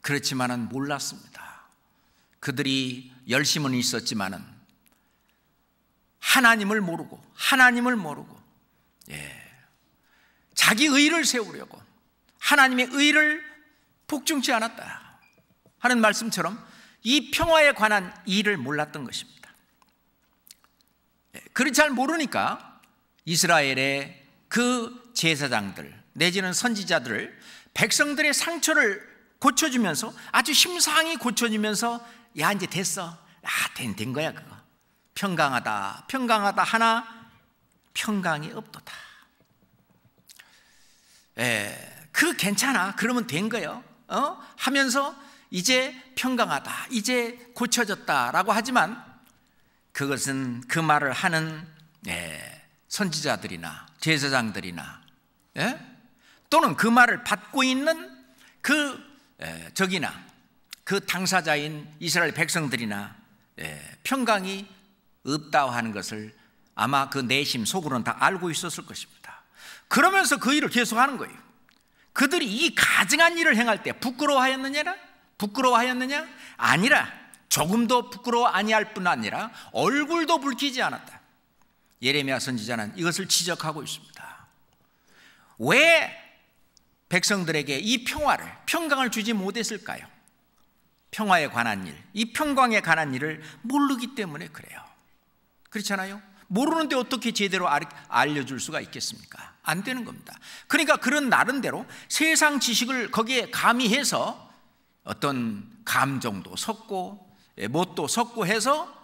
그렇지만은 몰랐습니다. 그들이 열심은 있었지만은 하나님을 모르고 자기 의를 세우려고 하나님의 의를 복종치 않았다 하는 말씀처럼 이 평화에 관한 일을 몰랐던 것입니다. 그렇지 잘 모르니까 이스라엘의 그 제사장들 내지는 선지자들을 백성들의 상처를 고쳐주면서 아주 심상히 고쳐주면서 야 이제 됐어, 된 거야 그거, 평강하다 하나 평강이 없도다. 그 괜찮아, 그러면 된 거예요 하면서 이제 평강하다, 이제 고쳐졌다라고 하지만 그것은 그 말을 하는 선지자들이나 제사장들이나 또는 그 말을 받고 있는 그 당사자인 이스라엘 백성들이나 평강이 없다고 하는 것을 아마 그 내심 속으로는 다 알고 있었을 것입니다. 그러면서 그 일을 계속하는 거예요. 그들이 이 가증한 일을 행할 때 부끄러워하였느냐? 아니라 조금도 부끄러워 아니할 뿐 아니라 얼굴도 붉히지 않았다. 예레미야 선지자는 이것을 지적하고 있습니다. 왜 백성들에게 이 평강을 주지 못했을까요? 평화에 관한 일, 이 평강에 관한 일을 모르기 때문에 그래요. 그렇잖아요. 모르는데 어떻게 제대로 알려줄 수가 있겠습니까? 안 되는 겁니다. 그러니까 그런 나름대로 세상 지식을 거기에 가미해서 어떤 감정도 섞고 못도 섞고 해서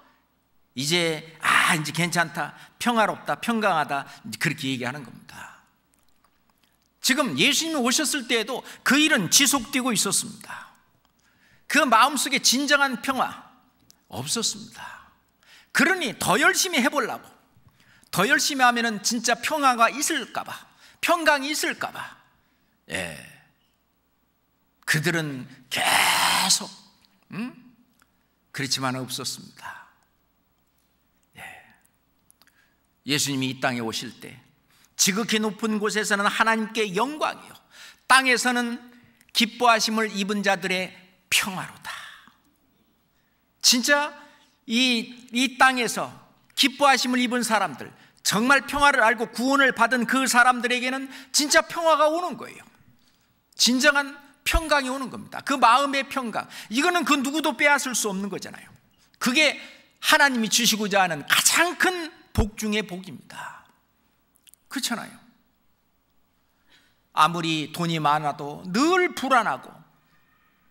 이제 이제 괜찮다, 평화롭다, 평강하다 그렇게 얘기하는 겁니다. 지금 예수님이 오셨을 때에도 그 일은 지속되고 있었습니다. 그 마음속에 진정한 평화 없었습니다. 그러니 더 열심히 해보려고, 더 열심히 하면은 진짜 평화가 있을까봐, 평강이 있을까봐 그들은 계속 그렇지만 없었습니다. 예수님이 이 땅에 오실 때 지극히 높은 곳에서는 하나님께 영광이요, 땅에서는 기뻐하심을 입은 자들의 평화로다. 진짜 이 땅에서 기뻐하심을 입은 사람들, 정말 평화를 알고 구원을 받은 그 사람들에게는 진짜 평화가 오는 거예요. 진정한 평강이 오는 겁니다. 그 마음의 평강, 이거는 그 누구도 빼앗을 수 없는 거잖아요. 그게 하나님이 주시고자 하는 가장 큰 복 중의 복입니다. 그렇잖아요. 아무리 돈이 많아도 늘 불안하고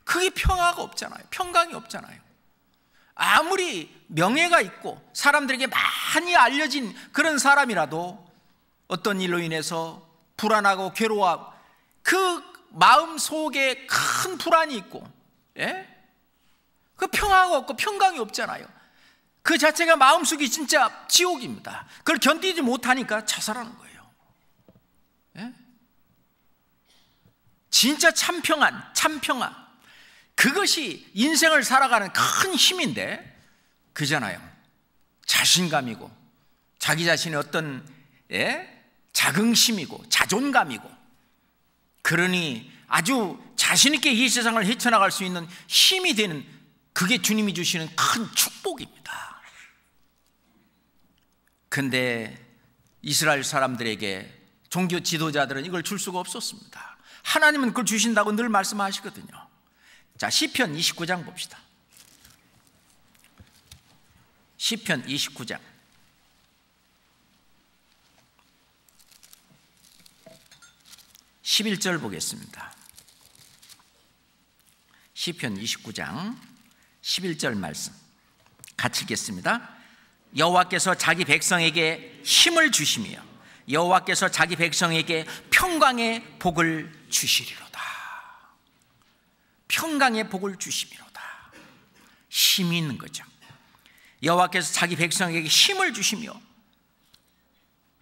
그게 평화가 없잖아요. 평강이 없잖아요. 아무리 명예가 있고 사람들에게 많이 알려진 그런 사람이라도 어떤 일로 인해서 불안하고 괴로워하고 그 마음 속에 큰 불안이 있고, 그 평화가 없고 평강이 없잖아요. 그 자체가 마음속이 진짜 지옥입니다. 그걸 견디지 못하니까 자살하는 거예요. 진짜 참평화, 그것이 인생을 살아가는 큰 힘인데, 그잖아요. 자신감이고 자기 자신의 어떤 자긍심이고 자존감이고, 그러니 아주 자신 있게 이 세상을 헤쳐나갈 수 있는 힘이 되는, 그게 주님이 주시는 큰 축복입니다. 근데 이스라엘 사람들에게 종교 지도자들은 이걸 줄 수가 없었습니다. 하나님은 그걸 주신다고 늘 말씀하시거든요. 자, 시편 29장 봅시다. 시편 29장 11절 보겠습니다. 시편 29장 11절 말씀 같이 읽겠습니다. 여호와께서 자기 백성에게 힘을 주시며 여호와께서 자기 백성에게 평강의 복을 주시리로다. 평강의 복을 주시리로다. 힘이 있는 거죠. 여호와께서 자기 백성에게 힘을 주시며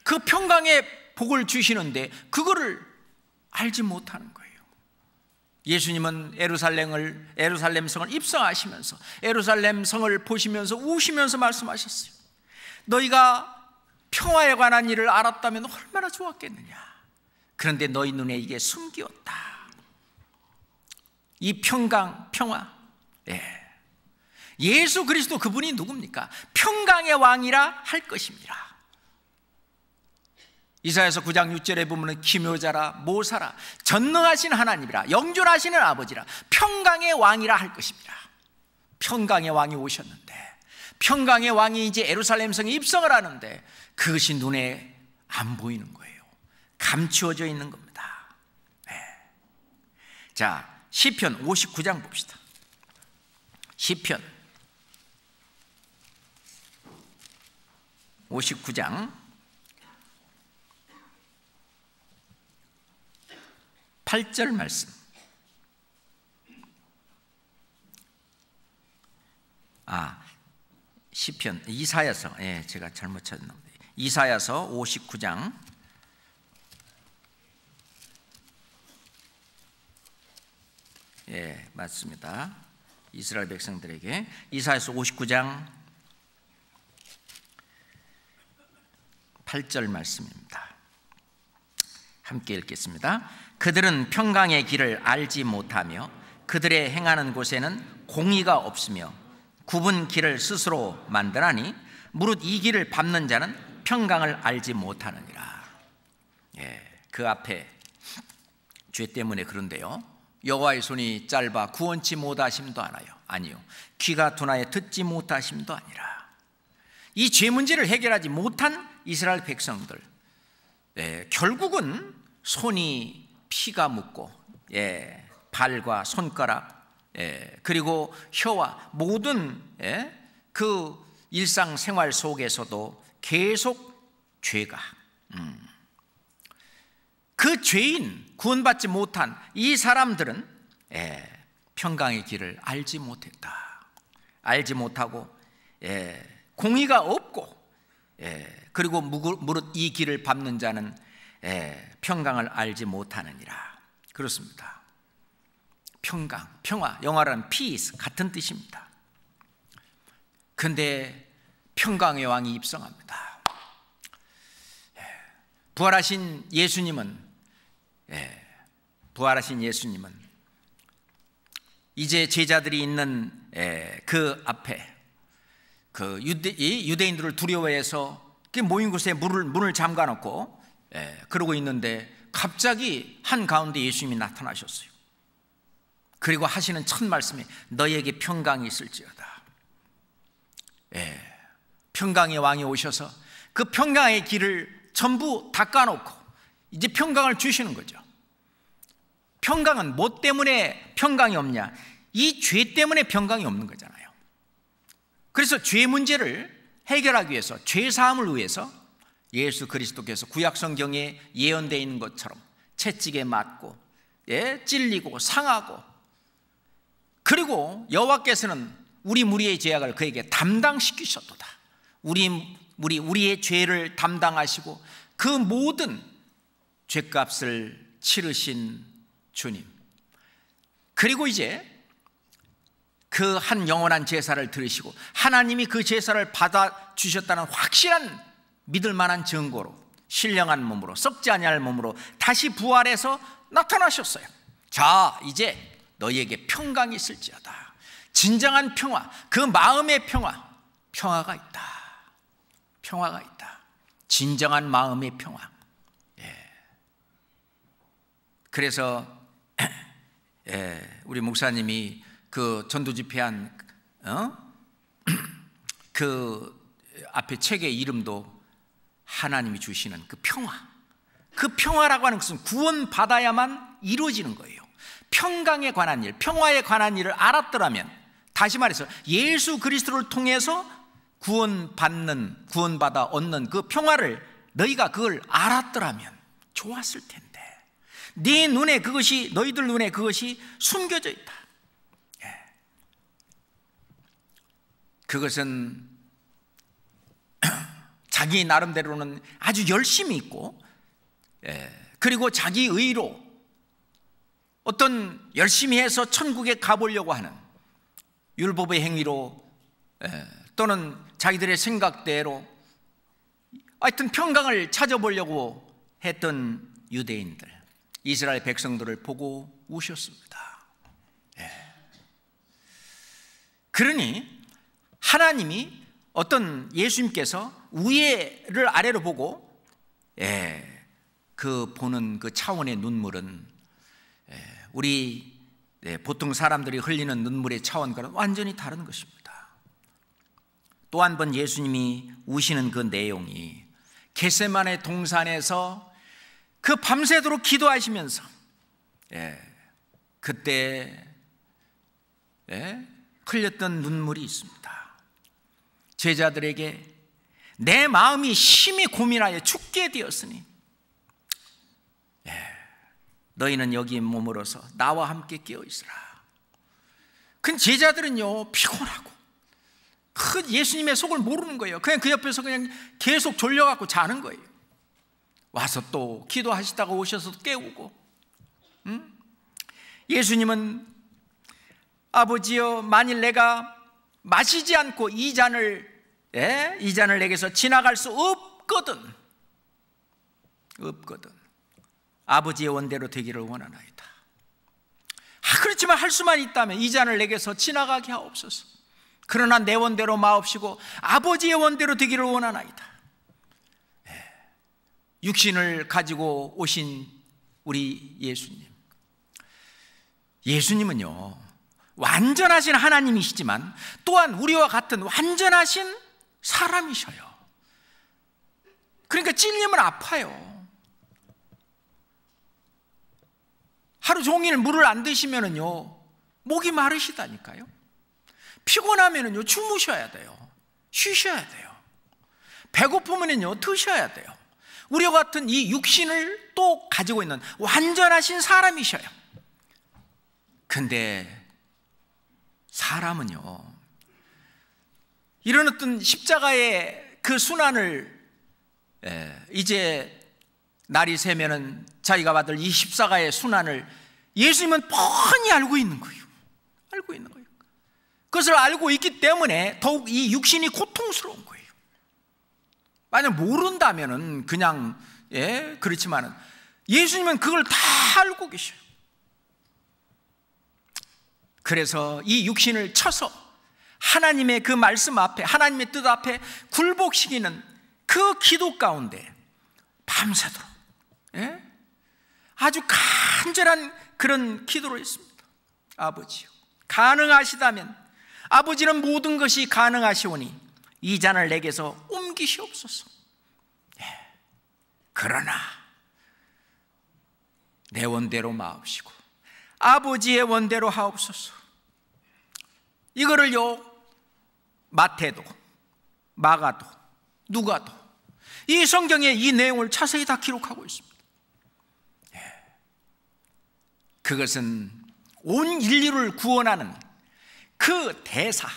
그 평강의 복을 주시는데 그거를 알지 못하는 거예요. 예수님은 에루살렘 성을 입성하시면서 에루살렘 성을 보시면서 우시면서 말씀하셨어요. 너희가 평화에 관한 일을 알았다면 얼마나 좋았겠느냐. 그런데 너희 눈에 이게 숨기었다. 이 평강, 평화, 예수 그리스도 그분이 누굽니까? 평강의 왕이라 할 것입니다. 이사야서 9장 6절에 보면 기묘자라 모사라 전능하신 하나님이라 영존하시는 아버지라 평강의 왕이라 할 것입니다. 평강의 왕이 오셨는데, 평강의 왕이 이제 예루살렘 성에 입성을 하는데 그것이 눈에 안 보이는 거예요. 감추어져 있는 겁니다. 자, 시편 59장 봅시다. 시편 59장 8절 말씀. 시편 이사야서, 제가 잘못 찾았나 보네. 이사야서 59장 8 맞습니다. 이스라엘 백성들에게 이사야서 59장 8절 말씀입니다. 함께 읽겠습니다. 그들은 평강의 길을 알지 못하며 그들의 행하는 곳에는 공의가 없으며 굽은 길을 스스로 만드나니 무릇 이 길을 밟는 자는 평강을 알지 못하느니라. 그 앞에 죄 때문에 그런데요. 여호와의 손이 짧아 구원치 못하심도 아니요 귀가 둔하여 듣지 못하심도 아니라. 이 죄 문제를 해결하지 못한 이스라엘 백성들, 결국은 손이 피가 묻고 발과 손가락 그리고 혀와 모든 그 일상생활 속에서도 계속 죄가, 그 죄인 구원받지 못한 이 사람들은 평강의 길을 알지 못했다. 알지 못하고 공의가 없고 그리고 무릇 이 길을 밟는 자는 평강을 알지 못하느니라. 그렇습니다. 평강, 평화, 영어로는 peace 같은 뜻입니다. 그런데 평강의 왕이 입성합니다. 부활하신 예수님은 이제 제자들이 있는 그 앞에 이 유대인들을 두려워해서 모인 곳에 문을 잠가놓고 그러고 있는데 갑자기 한가운데 예수님이 나타나셨어요. 그리고 하시는 첫 말씀이 너희에게 평강이 있을지어다. 평강의 왕이 오셔서 그 평강의 길을 전부 닦아놓고 이제 평강을 주시는 거죠. 평강은 뭐 때문에 평강이 없냐? 이 죄 때문에 평강이 없는 거잖아요. 그래서 죄 문제를 해결하기 위해서, 죄 사함을 위해서 예수 그리스도께서 구약 성경에 예언되어 있는 것처럼 채찍에 맞고 찔리고 상하고, 그리고 여호와께서는 우리 무리의 죄악을 그에게 담당시키셨도다. 우리의 죄를 담당하시고 그 모든 죄값을 치르신 주님. 그리고 이제 그 한 영원한 제사를 들으시고 하나님이 그 제사를 받아주셨다는 확실한 믿을 만한 증거로 신령한 몸으로, 썩지 아니할 몸으로 다시 부활해서 나타나셨어요. 자, 이제 너희에게 평강이 있을지어다. 진정한 평화, 그 마음의 평화가 있다. 평화가 있다. 진정한 마음의 평화. 그래서 우리 목사님이 그 전도 집회한 그 앞에 책의 이름도 하나님이 주시는 그 평화. 그 평화라고 하는 것은 구원받아야만 이루어지는 거예요. 평강에 관한 일, 평화에 관한 일을 알았더라면, 다시 말해서 예수 그리스도를 통해서 구원받아 얻는 그 평화를 너희가 그걸 알았더라면 좋았을 텐데, 네 눈에 그것이, 너희들 눈에 그것이 숨겨져 있다. 그것은 자기 나름대로는 아주 열심히 있고, 그리고 자기 의로 어떤 열심히 해서 천국에 가보려고 하는 율법의 행위로, 또는 자기들의 생각대로 하여튼 평강을 찾아보려고 했던 유대인들, 이스라엘 백성들을 보고 우셨습니다. 그러니 하나님이 예수님께서 위에를 아래로 보고 그 보는 그 차원의 눈물은 우리 보통 사람들이 흘리는 눈물의 차원과는 완전히 다른 것입니다. 또 한 번 예수님이 우시는 그 내용이 겟세마네 동산에서 그 밤새도록 기도하시면서 그때 흘렸던 눈물이 있습니다. 제자들에게 내 마음이 심히 고민하여 죽게 되었으니 너희는 여기 머물어서 나와 함께 깨어 있으라. 그 제자들은요 피곤하고 그 예수님의 속을 모르는 거예요. 그냥 그 옆에서 그냥 계속 졸려갖고 자는 거예요. 와서 또 기도하시다가 오셔서 깨우고, 예수님은 아버지여, 만일 내가 마시지 않고 이 잔을 내게서 지나갈 수 없거든 아버지의 원대로 되기를 원하나이다. 그렇지만 할 수만 있다면 이 잔을 내게서 지나가게 하옵소서. 그러나 내 원대로 마옵시고 아버지의 원대로 되기를 원하나이다. 육신을 가지고 오신 우리 예수님은요 완전하신 하나님이시지만 또한 우리와 같은 완전하신 사람이셔요. 그러니까 찔리면 아파요. 하루 종일 물을 안 드시면은요 목이 마르시다니까요. 피곤하면은요 주무셔야 돼요. 쉬셔야 돼요. 배고프면은요 드셔야 돼요. 우리와 같은 이 육신을 또 가지고 있는 완전하신 사람이셔요. 근데 사람은요 이런 어떤 십자가의 그 순환을 이제 날이 새면은 자기가 받을 이 십자가의 순환을 예수님은 뻔히 알고 있는 거예요. 그것을 알고 있기 때문에 더욱 이 육신이 고통스러운 거예요. 만약 모른다면은 그냥 그렇지만은 예수님은 그걸 다 알고 계셔요. 그래서 이 육신을 쳐서 하나님의 그 말씀 앞에, 하나님의 뜻 앞에 굴복시키는 그 기도 가운데 밤새도록 아주 간절한 그런 기도를 했습니다. 아버지요, 가능하시다면 아버지는 모든 것이 가능하시오니 이 잔을 내게서 옮기시옵소서. 그러나 내 원대로 마옵시고 아버지의 원대로 하옵소서. 이거를요, 마태도 마가도 누가도 이 성경에 이 내용을 자세히 다 기록하고 있습니다. 그것은 온 인류를 구원하는 그 대사,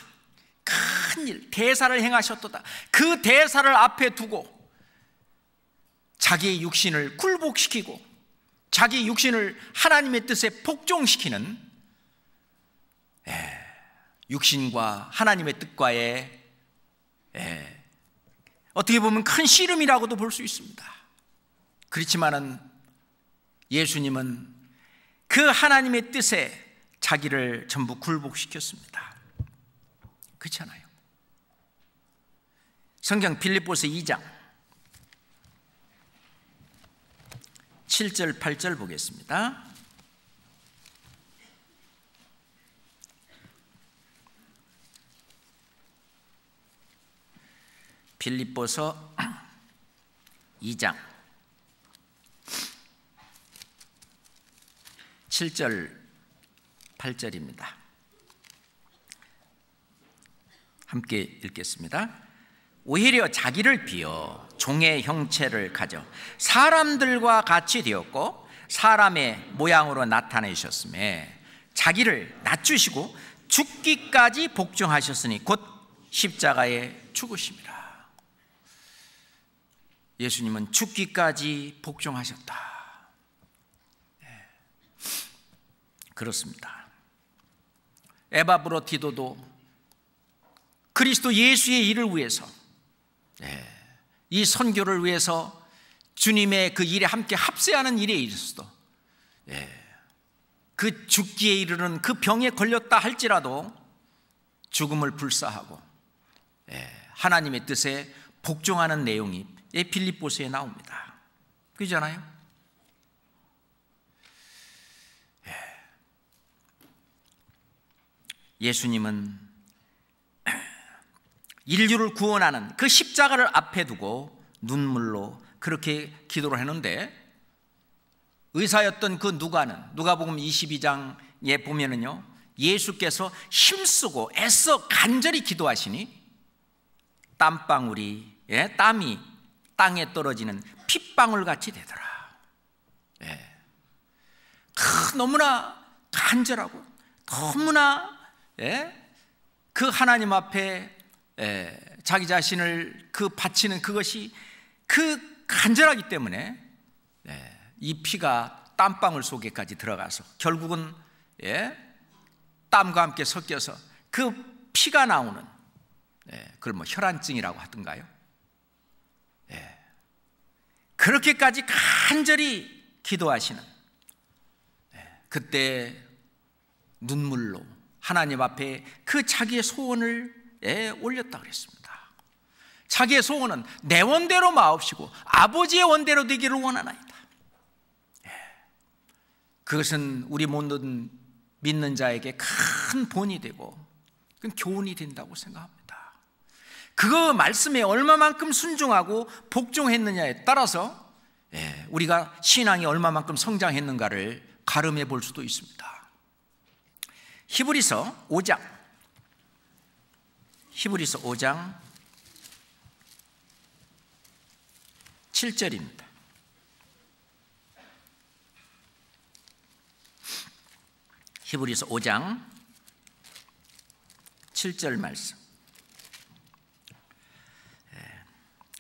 큰 일, 대사를 행하셨도다. 그 대사를 앞에 두고 자기의 육신을 굴복시키고 자기 육신을 하나님의 뜻에 복종시키는 육신과 하나님의 뜻과의 어떻게 보면 큰 씨름이라고도 볼 수 있습니다. 그렇지만은 예수님은 그 하나님의 뜻에 자기를 전부 굴복시켰습니다. 그렇잖아요. 성경 빌립보서 2장 7절 8절 보겠습니다. 빌립보서 2장 7절 8절입니다. 함께 읽겠습니다. 오히려 자기를 비어 종의 형체를 가져 사람들과 같이 되었고 사람의 모양으로 나타내셨음에 자기를 낮추시고 죽기까지 복종하셨으니 곧 십자가에 죽으심이라. 예수님은 죽기까지 복종하셨다. 그렇습니다. 에바브로티도도 그리스도 예수의 일을 위해서, 이 선교를 위해서 주님의 그 일에 함께 합세하는 일에 있어서도 그 죽기에 이르는 그 병에 걸렸다 할지라도 죽음을 불사하고 하나님의 뜻에 복종하는 내용이 빌립보서에 나옵니다. 그렇잖아요? 예수님은 인류를 구원하는 그 십자가를 앞에 두고 눈물로 그렇게 기도를 했는데, 의사였던 그 누가복음 22장에 보면은요, 예수께서 힘쓰고 애써 간절히 기도하시니 땀방울이, 땀이 땅에 떨어지는 핏방울 같이 되더라. 너무나 간절하고 너무나 그 하나님 앞에 자기 자신을 그 바치는 그것이 그 간절하기 때문에 이 피가 땀방울 속에까지 들어가서 결국은 땀과 함께 섞여서 그 피가 나오는, 그걸 뭐 혈안증이라고 하던가요? 그렇게까지 간절히 기도하시는, 그때 눈물로 하나님 앞에 그 자기의 소원을 올렸다 그랬습니다. 자기의 소원은 내 원대로 마옵시고 아버지의 원대로 되기를 원하나이다. 그것은 우리 모든 믿는 자에게 큰 본이 되고 그건 교훈이 된다고 생각합니다. 그 말씀에 얼마만큼 순종하고 복종했느냐에 따라서 우리가 신앙이 얼마만큼 성장했는가를 가름해 볼 수도 있습니다. 히브리서 5장 7절입니다. 히브리서 5장 7절 말씀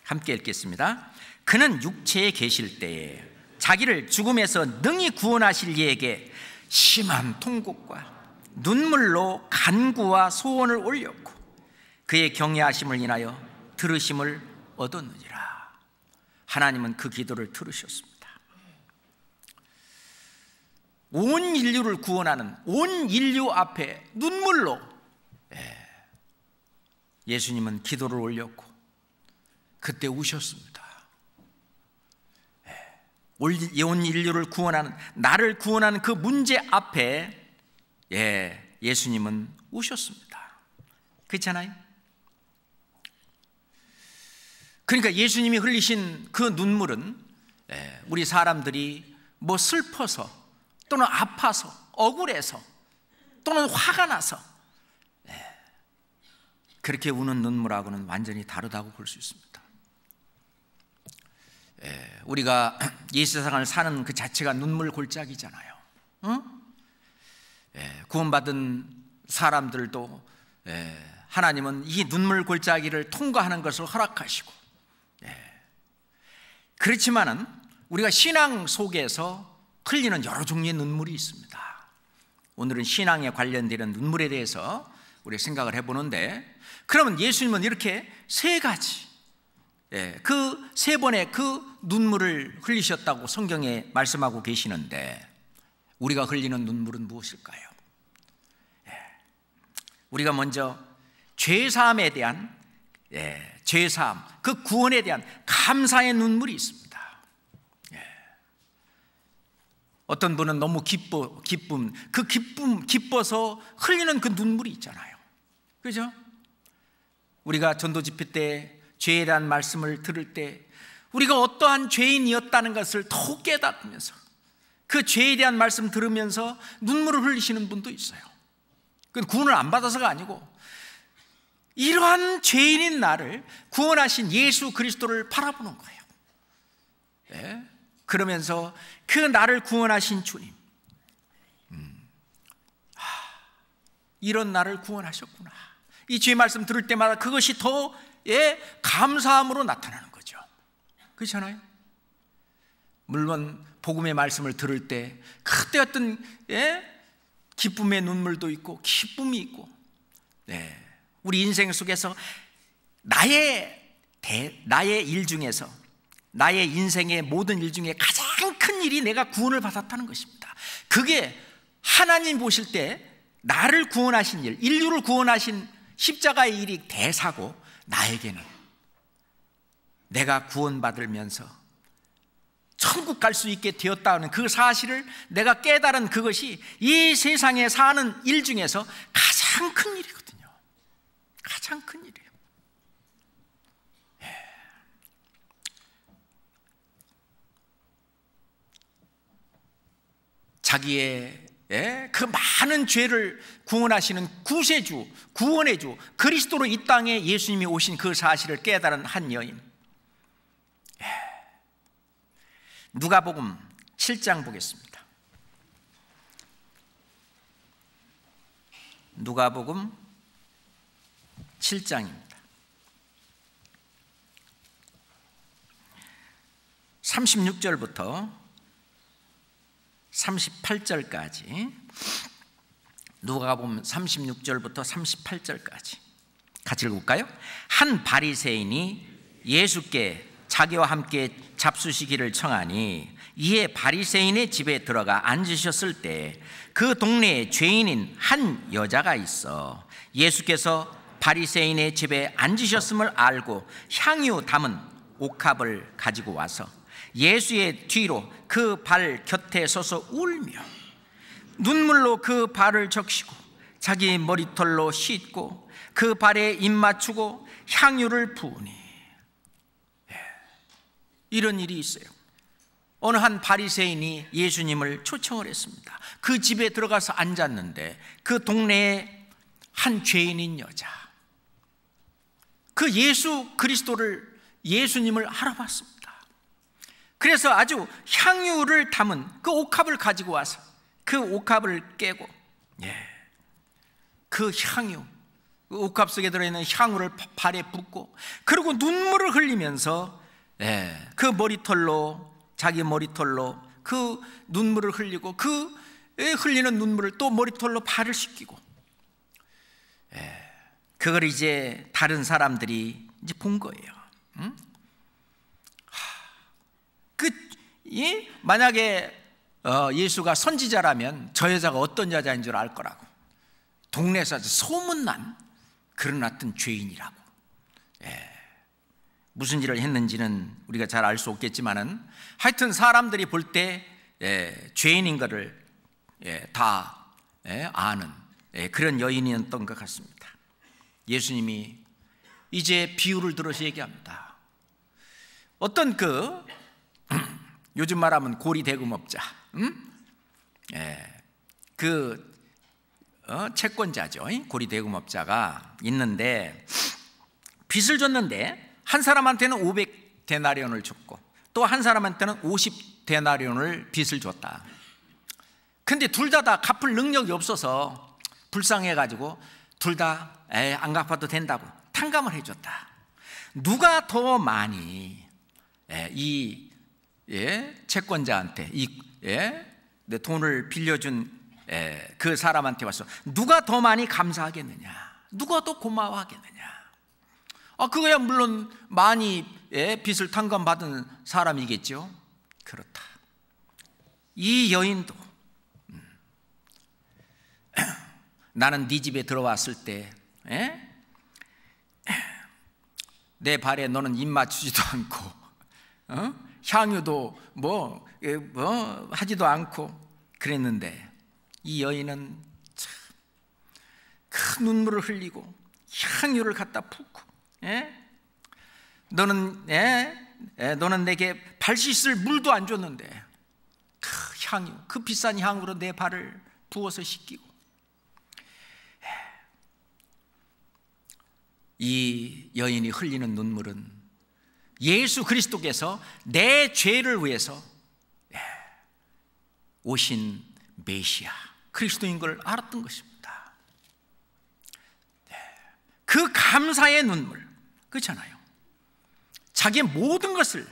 함께 읽겠습니다. 그는 육체에 계실 때에 자기를 죽음에서 능히 구원하실 이에게 심한 통곡과 눈물로 간구와 소원을 올렸고 그의 경외하심을 인하여 들으심을 얻었느니라. 하나님은 그 기도를 들으셨습니다. 온 인류를 구원하는 온 인류 앞에 눈물로 예수님은 기도를 올렸고 그때 우셨습니다. 온 인류를 구원하는, 나를 구원하는 그 문제 앞에 예수님은 우셨습니다. 그렇잖아요? 그러니까 예수님이 흘리신 그 눈물은 우리 사람들이 뭐 슬퍼서 또는 아파서 억울해서 또는 화가 나서 그렇게 우는 눈물하고는 완전히 다르다고 볼 수 있습니다. 우리가 이 세상을 사는 그 자체가 눈물 골짜기잖아요. 구원받은 사람들도 하나님은 이 눈물 골짜기를 통과하는 것을 허락하시고, 그렇지만은 우리가 신앙 속에서 흘리는 여러 종류의 눈물이 있습니다. 오늘은 신앙에 관련되는 눈물에 대해서 우리 생각을 해보는데, 그러면 예수님은 이렇게 세 가지, 그 세 번의 그 눈물을 흘리셨다고 성경에 말씀하고 계시는데, 우리가 흘리는 눈물은 무엇일까요? 우리가 먼저 죄사함에 대한 죄사함, 그 구원에 대한 감사의 눈물이 있습니다. 어떤 분은 너무 기뻐서 흘리는 그 눈물이 있잖아요. 그죠? 우리가 전도 집회 때 죄에 대한 말씀을 들을 때 우리가 어떠한 죄인이었다는 것을 더욱 깨닫으면서 그 죄에 대한 말씀 들으면서 눈물을 흘리시는 분도 있어요. 그건 구원을 안 받아서가 아니고 이러한 죄인인 나를 구원하신 예수 그리스도를 바라보는 거예요. 그러면서 그 나를 구원하신 주님, 이런 나를 구원하셨구나. 이 죄 말씀 들을 때마다 그것이 더 감사함으로 나타나는 거죠. 그렇잖아요? 물론 복음의 말씀을 들을 때 그때 어떤 기쁨의 눈물도 있고 기쁨이 있고, 우리 인생 속에서 나의 일 중에서, 나의 인생의 모든 일 중에 가장 큰 일이 내가 구원을 받았다는 것입니다. 그게 하나님 보실 때 나를 구원하신 일, 인류를 구원하신 십자가의 일이 대사고, 나에게는 내가 구원받으면서 천국 갈 수 있게 되었다는 그 사실을 내가 깨달은 그것이 이 세상에 사는 일 중에서 가장 큰 일이거든요. 가장 큰 일이에요. 자기의 그 많은 죄를 구원하시는 구세주, 구원의 주 그리스도로 이 땅에 예수님이 오신 그 사실을 깨달은 한 여인. 누가복음 7장 보겠습니다. 누가복음 7장입니다. 36절부터 38절까지, 누가복음 36절부터 38절까지 같이 읽어볼까요? 한 바리새인이 예수께 자기와 함께 잡수시기를 청하니, 이에 바리새인의 집에 들어가 앉으셨을 때 그 동네에 죄인인 한 여자가 있어 예수께서 바리새인의 집에 앉으셨음을 알고 향유 담은 옥합을 가지고 와서 예수의 뒤로 그 발 곁에 서서 울며 눈물로 그 발을 적시고 자기 머리털로 씻고 그 발에 입 맞추고 향유를 부으니, 이런 일이 있어요. 어느 한 바리새인이 예수님을 초청을 했습니다. 그 집에 들어가서 앉았는데 그 동네에 한 죄인인 여자, 그 예수 그리스도를, 예수님을 알아봤습니다. 그래서 아주 향유를 담은 그 옥합을 가지고 와서 그 옥합을 깨고, 그 향유, 그 옥합 속에 들어있는 향유를 발에 붓고, 그리고 눈물을 흘리면서 그 머리털로, 자기 머리털로 그 눈물을 흘리고, 그 흘리는 눈물을 또 머리털로 발을 씻기고, 그걸 이제 다른 사람들이 이제 본 거예요. 만약에 예수가 선지자라면 저 여자가 어떤 여자인 줄 알 거라고, 동네에서 아주 소문난 그러났던 죄인이라고. 무슨 일을 했는지는 우리가 잘 알 수 없겠지만은 하여튼 사람들이 볼 때 죄인인 것을 다 아는 그런 여인이었던 것 같습니다. 예수님이 이제 비유를 들어서 얘기합니다. 어떤 요즘 말하면 고리대금업자, 채권자죠. 고리대금업자가 있는데 빚을 줬는데 한 사람한테는 500데나리온을 줬고 또 한 사람한테는 50데나리온을 빚을 줬다. 근데 둘 다 갚을 능력이 없어서 불쌍해가지고 둘 다 안 갚아도 된다고 탕감을 해줬다. 누가 더 많이 이 채권자한테 내 돈을 빌려준 그 사람한테 와서 누가 더 많이 감사하겠느냐, 누가 더 고마워하겠느냐? 그거야 물론 많이 빚을 탕감받은 사람이겠죠. 그렇다. 이 여인도 나는 네 집에 들어왔을 때 내 발에 너는 입 맞추지도 않고 향유도 뭐 하지도 않고 그랬는데 이 여인은 참 큰 눈물을 흘리고 향유를 갖다 붓고 너는 내게 발 씻을 물도 안 줬는데 그 향유, 그 비싼 향으로 내 발을 부어서 씻기고. 이 여인이 흘리는 눈물은 예수 그리스도께서 내 죄를 위해서 오신 메시아 그리스도인 걸 알았던 것입니다. 그 감사의 눈물, 그렇잖아요. 자기의 모든 것을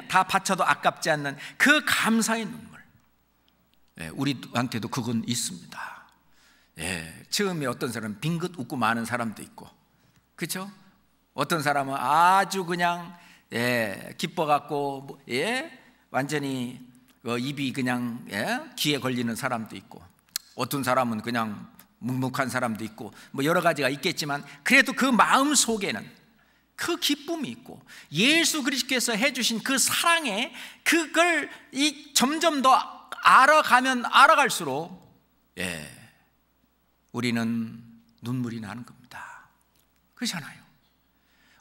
다 바쳐도 아깝지 않는 그 감사의 눈물, 우리한테도 그건 있습니다. 처음에 어떤 사람은 빙긋 웃고 마는 사람도 있고, 그렇죠? 어떤 사람은 아주 그냥 기뻐갖고 완전히 입이 그냥 귀에 걸리는 사람도 있고, 어떤 사람은 그냥 묵묵한 사람도 있고, 뭐 여러 가지가 있겠지만 그래도 그 마음 속에는 그 기쁨이 있고 예수 그리스도께서 해주신 그 사랑에 그걸 점점 더 알아가면 알아갈수록 우리는 눈물이 나는 겁니다. 그렇잖아요.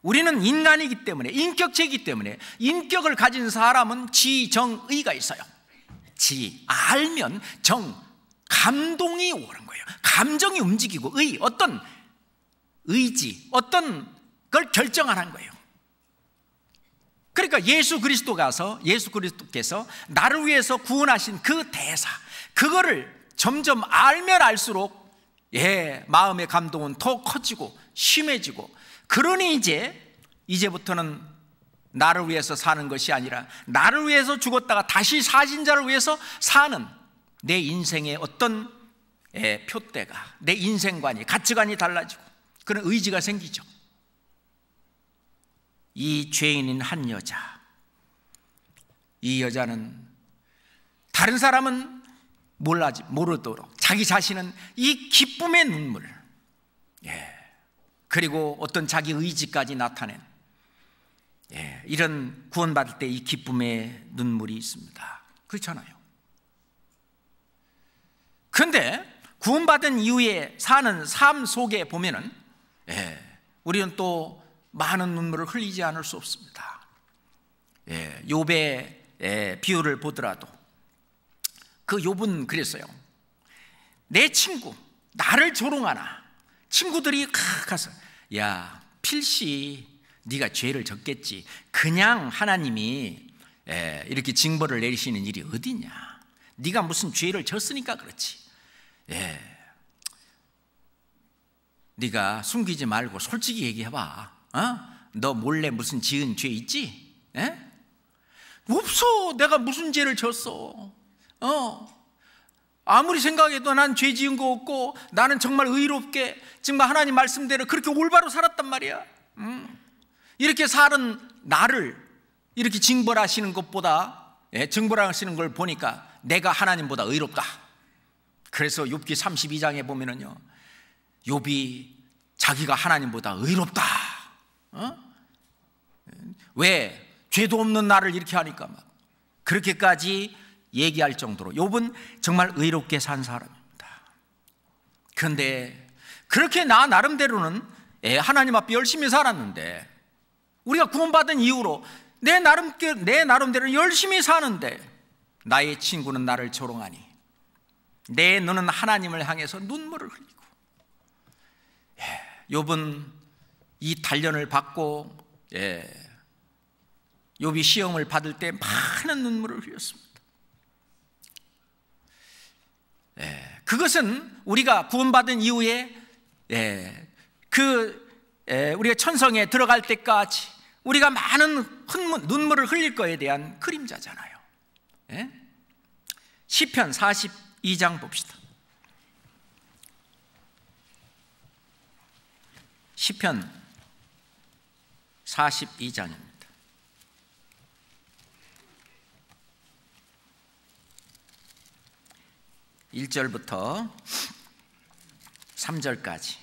우리는 인간이기 때문에, 인격체이기 때문에, 인격을 가진 사람은 지정의가 있어요. 알면 감동이 오는 거예요. 감정이 움직이고 어떤 의지, 어떤 걸 결정하는 거예요. 그러니까 예수 그리스도께서 나를 위해서 구원하신 그 대사, 그거를 점점 알면 알수록 마음의 감동은 더 커지고 심해지고, 그러니 이제부터는 나를 위해서 사는 것이 아니라 나를 위해서 죽었다가 다시 사신 자를 위해서 사는 내 인생의 어떤 표대가, 내 인생관이, 가치관이 달라지고 그런 의지가 생기죠. 이 죄인인 한 여자, 이 여자는 다른 사람은 모르도록 자기 자신은 이 기쁨의 눈물, 그리고 어떤 자기 의지까지 나타낸 이런 구원받을 때 이 기쁨의 눈물이 있습니다. 그렇잖아요. 그런데 구원받은 이후에 사는 삶 속에 보면은 우리는 또 많은 눈물을 흘리지 않을 수 없습니다. 욥의 비유를 보더라도 그 욥은 그랬어요. 내 친구, 나를 조롱하나 친구들이 가서 야 필시 네가 죄를 졌겠지, 그냥 하나님이 이렇게 징벌을 내리시는 일이 어디냐, 네가 무슨 죄를 졌으니까 그렇지, 네가 숨기지 말고 솔직히 얘기해봐. 너 몰래 무슨 지은 죄 있지? 없어. 내가 무슨 죄를 졌어? 아무리 생각해도 난 죄 지은 거 없고 나는 정말 의롭게 정말 하나님 말씀대로 그렇게 올바로 살았단 말이야. 이렇게 사는 나를 이렇게 징벌하시는 것보다, 징벌하시는 걸 보니까 내가 하나님보다 의롭다. 그래서 욥기 32장에 보면은요, 욥이 자기가 하나님보다 의롭다. 왜? 죄도 없는 나를 이렇게 하니까 막 그렇게까지 얘기할 정도로 욥은 정말 의롭게 산 사람입니다. 그런데 그렇게 나 나름대로는 하나님 앞에 열심히 살았는데, 우리가 구원받은 이후로 내 나름대로 열심히 사는데 나의 친구는 나를 조롱하니 내 눈은 하나님을 향해서 눈물을 흘리고, 욥은 이 단련을 받고 욥이 시험을 받을 때 많은 눈물을 흘렸습니다. 그것은 우리가 구원받은 이후에 우리가 천성에 들어갈 때까지 우리가 많은 눈물을 흘릴 것에 대한 그림자잖아요. 시편 42장 봅시다. 시편 42장입니다. 1절부터 3절까지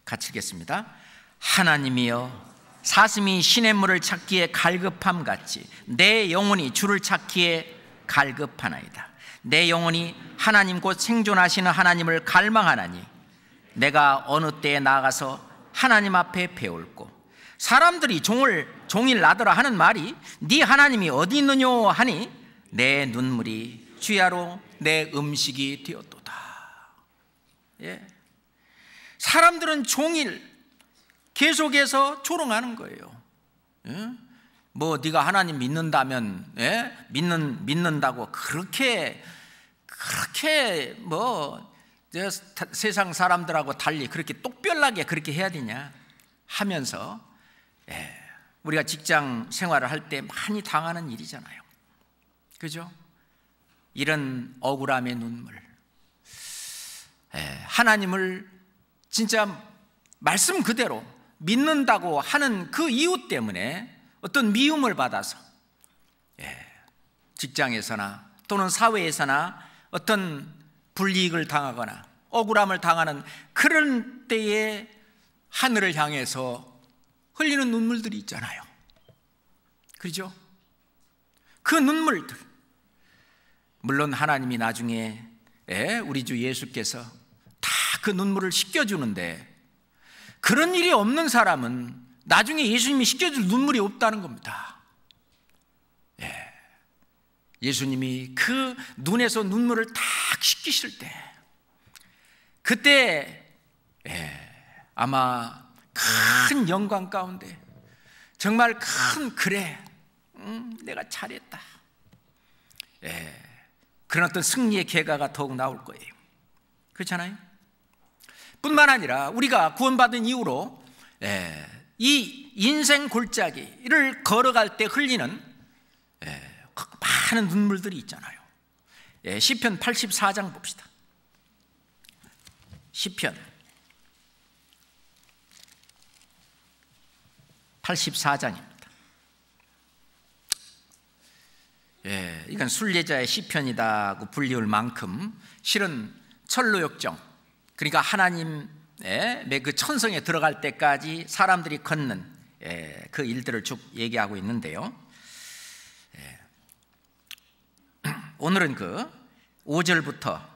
같이 읽겠습니다. 하나님이여, 사슴이 시냇물을 찾기에 갈급함 같이 내 영혼이 주를 찾기에 갈급하나이다. 내 영혼이 하나님 곧 생존하시는 하나님을 갈망하나니 내가 어느 때에 나아가서 하나님 앞에 배울고, 사람들이 종일 나더라 하는 말이 네 하나님이 어디 있느뇨 하니 내 눈물이 주야로 내 음식이 되었도다. 사람들은 종일 계속해서 조롱하는 거예요. 뭐 네가 하나님 믿는다면 믿는다고 그렇게 뭐 세상 사람들하고 달리 그렇게 똑별나게 그렇게 해야 되냐 하면서 우리가 직장 생활을 할 때 많이 당하는 일이잖아요. 그죠? 이런 억울함의 눈물, 하나님을 진짜 말씀 그대로 믿는다고 하는 그 이유 때문에 어떤 미움을 받아서 직장에서나 또는 사회에서나 어떤 불이익을 당하거나 억울함을 당하는 그런 때에 하늘을 향해서 흘리는 눈물들이 있잖아요. 그렇죠? 그 눈물들, 물론 하나님이 나중에 우리 주 예수께서 다 그 눈물을 씻겨주는데, 그런 일이 없는 사람은 나중에 예수님이 씻겨줄 눈물이 없다는 겁니다. 예수님이 그 눈에서 눈물을 다 씻기실 때, 그때 아마 큰 영광 가운데 정말 큰 그래 내가 잘했다, 그런 어떤 승리의 계가가 더욱 나올 거예요. 그렇잖아요? 뿐만 아니라 우리가 구원받은 이후로 이 인생 골짜기를 걸어갈 때 흘리는 많은 눈물들이 있잖아요. 시편 84장 봅시다. 시편 84장입니다. 이건 순례자의 시편이다고 불리울 만큼 실은 철로역정, 그러니까 하나님의 그 천성에 들어갈 때까지 사람들이 걷는 그 일들을 쭉 얘기하고 있는데요. 오늘은 그 5절부터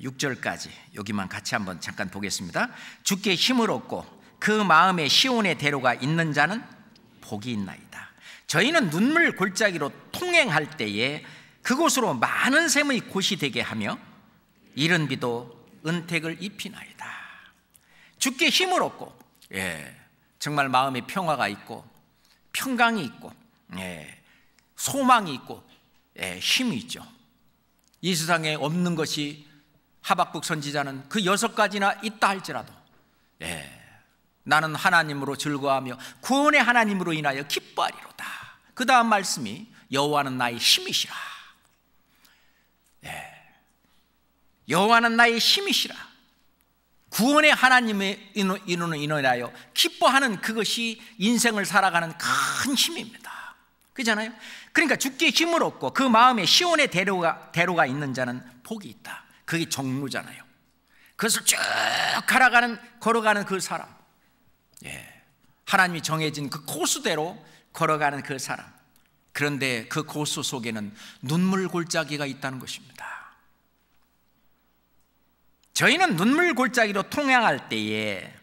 6절까지 여기만 같이 한번 잠깐 보겠습니다. 주께 힘을 얻고 그 마음에 시온의 대로가 있는 자는 복이 있나이다. 저희는 눈물 골짜기로 통행할 때에 그곳으로 많은 샘의 곳이 되게 하며 이른 비도 은택을 입히나이다. 주께 힘을 얻고, 정말 마음에 평화가 있고 평강이 있고 소망이 있고 힘이 있죠. 이 세상에 없는 것이 하박국 선지자는 그 6가지나 있다 할지라도 나는 하나님으로 즐거워하며 구원의 하나님으로 인하여 기뻐하리로다. 그 다음 말씀이 여호와는 나의 힘이시라. 여호와는 나의 힘이시라. 구원의 하나님의 인하여 기뻐하는 그것이 인생을 살아가는 큰 힘입니다. 그렇잖아요? 그러니까 주께 힘을 얻고 그 마음에 시온의 대로가 있는 자는 폭이 있다. 그게 정로잖아요. 그것을 쭉 걸어가는 그 사람, 하나님이 정해진 그 코스대로 걸어가는 그 사람. 그런데 그 코스 속에는 눈물 골짜기가 있다는 것입니다. 저희는 눈물 골짜기로 통행할 때에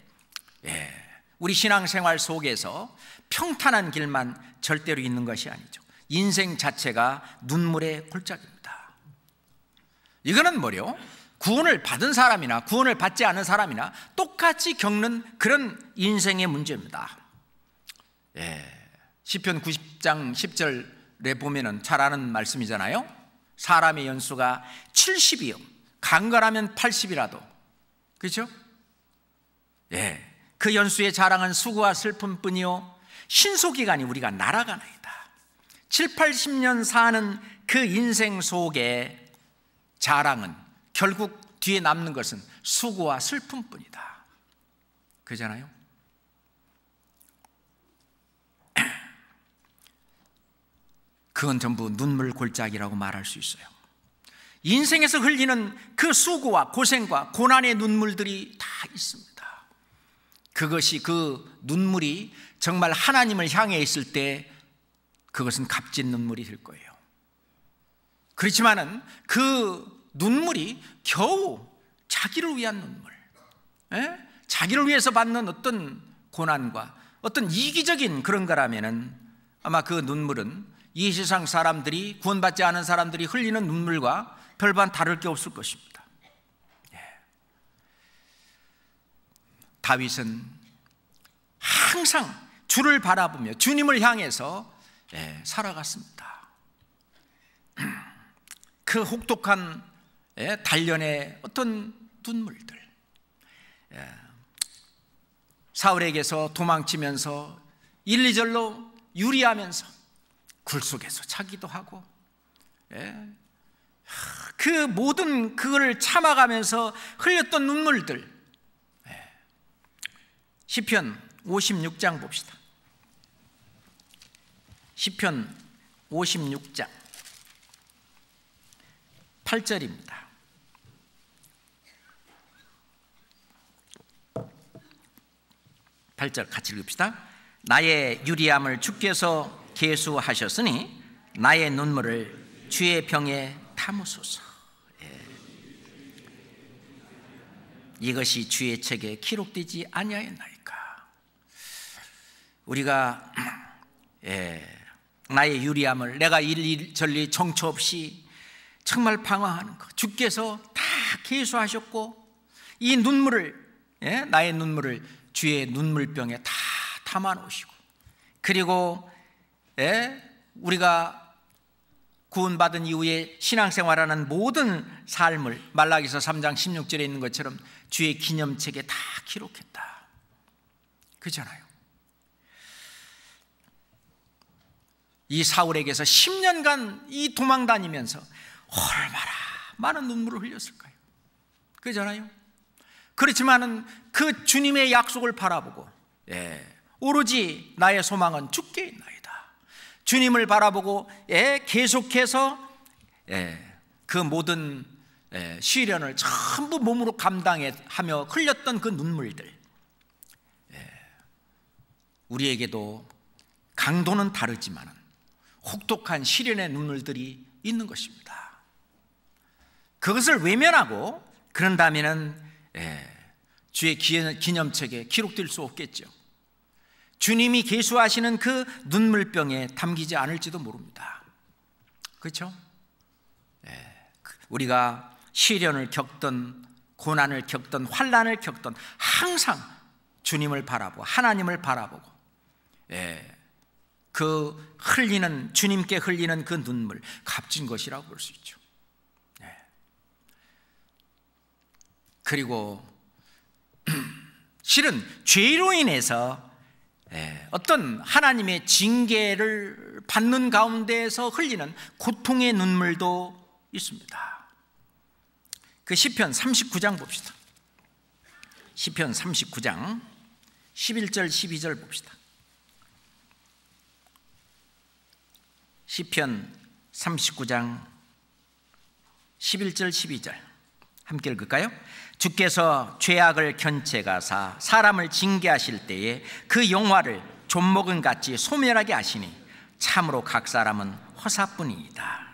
우리 신앙생활 속에서 평탄한 길만 절대로 있는 것이 아니죠. 인생 자체가 눈물의 골짜기입니다. 이거는 뭐요? 구원을 받은 사람이나 구원을 받지 않은 사람이나 똑같이 겪는 그런 인생의 문제입니다. 시편 90장 10절에 보면은 잘 아는 말씀이잖아요. 사람의 연수가 70이요 강건하면 80이라도, 그렇죠? 그 연수의 자랑은 수고와 슬픔뿐이요 신소기간이 우리가 날아가나이다. 7, 80년 사는 그 인생 속에 자랑은 결국 뒤에 남는 것은 수고와 슬픔뿐이다. 그잖아요. 그건 전부 눈물 골짜기라고 말할 수 있어요. 인생에서 흘리는 그 수고와 고생과 고난의 눈물들이 다 있습니다. 그것이, 그 눈물이 정말 하나님을 향해 있을 때 그것은 값진 눈물이 될 거예요. 그렇지만은 그 눈물이 겨우 자기를 위한 눈물, 자기를 위해서 받는 어떤 고난과 어떤 이기적인 그런 거라면은 아마 그 눈물은 이 세상 사람들이, 구원받지 않은 사람들이 흘리는 눈물과 별반 다를 게 없을 것입니다. 다윗은 항상 주를 바라보며 주님을 향해서 살아갔습니다. 그 혹독한 단련의 어떤 눈물들, 사울에게서 도망치면서 1, 2절로 유리하면서 굴 속에서 자기도 하고, 그 모든 그걸 참아가면서 흘렸던 눈물들. 시편 56장 봅시다. 시편 56장 8절입니다. 같이 읽읍시다. 나의 유리함을 주께서 계수하셨으니 나의 눈물을 주의 병에 담으소서. 이것이 주의 책에 기록되지 아니하였나이까. 우리가 나의 유리함을, 내가 일일전리 정처 없이 정말 방황하는 것, 주께서 다 계수하셨고 이 눈물을, 나의 눈물을 주의 눈물병에 다 담아 놓으시고, 그리고 우리가 구원받은 이후에 신앙생활하는 모든 삶을 말라기서 3장 16절에 있는 것처럼 주의 기념책에 다 기록했다. 그렇잖아요. 이 사울에게서 10년간 이 도망 다니면서 얼마나 많은 눈물을 흘렸을까요? 그렇잖아요. 그렇지만은 그 주님의 약속을 바라보고, 오로지 나의 소망은 주께 있나이다. 주님을 바라보고 계속해서 그 모든 시련을 전부 몸으로 감당하며 흘렸던 그 눈물들, 우리에게도 강도는 다르지만 혹독한 시련의 눈물들이 있는 것입니다. 그것을 외면하고 그런다면은 주의 기념책에 기록될 수 없겠죠. 주님이 계수하시는 그 눈물병에 담기지 않을지도 모릅니다. 그렇죠? 우리가 시련을 겪던, 고난을 겪던, 환난을 겪던 항상 주님을 바라보고 하나님을 바라보고 그 흘리는, 주님께 흘리는 그 눈물, 값진 것이라고 볼 수 있죠. 그리고 실은 죄로 인해서 어떤 하나님의 징계를 받는 가운데에서 흘리는 고통의 눈물도 있습니다. 그 시편 39장 봅시다. 시편 39장 11절 12절 봅시다. 시편 39장 11절 12절 함께 읽을까요? 주께서 죄악을 견책하사 사람을 징계하실 때에 그 영화를 좀먹은같이 소멸하게 하시니 참으로 각 사람은 허사뿐이니이다.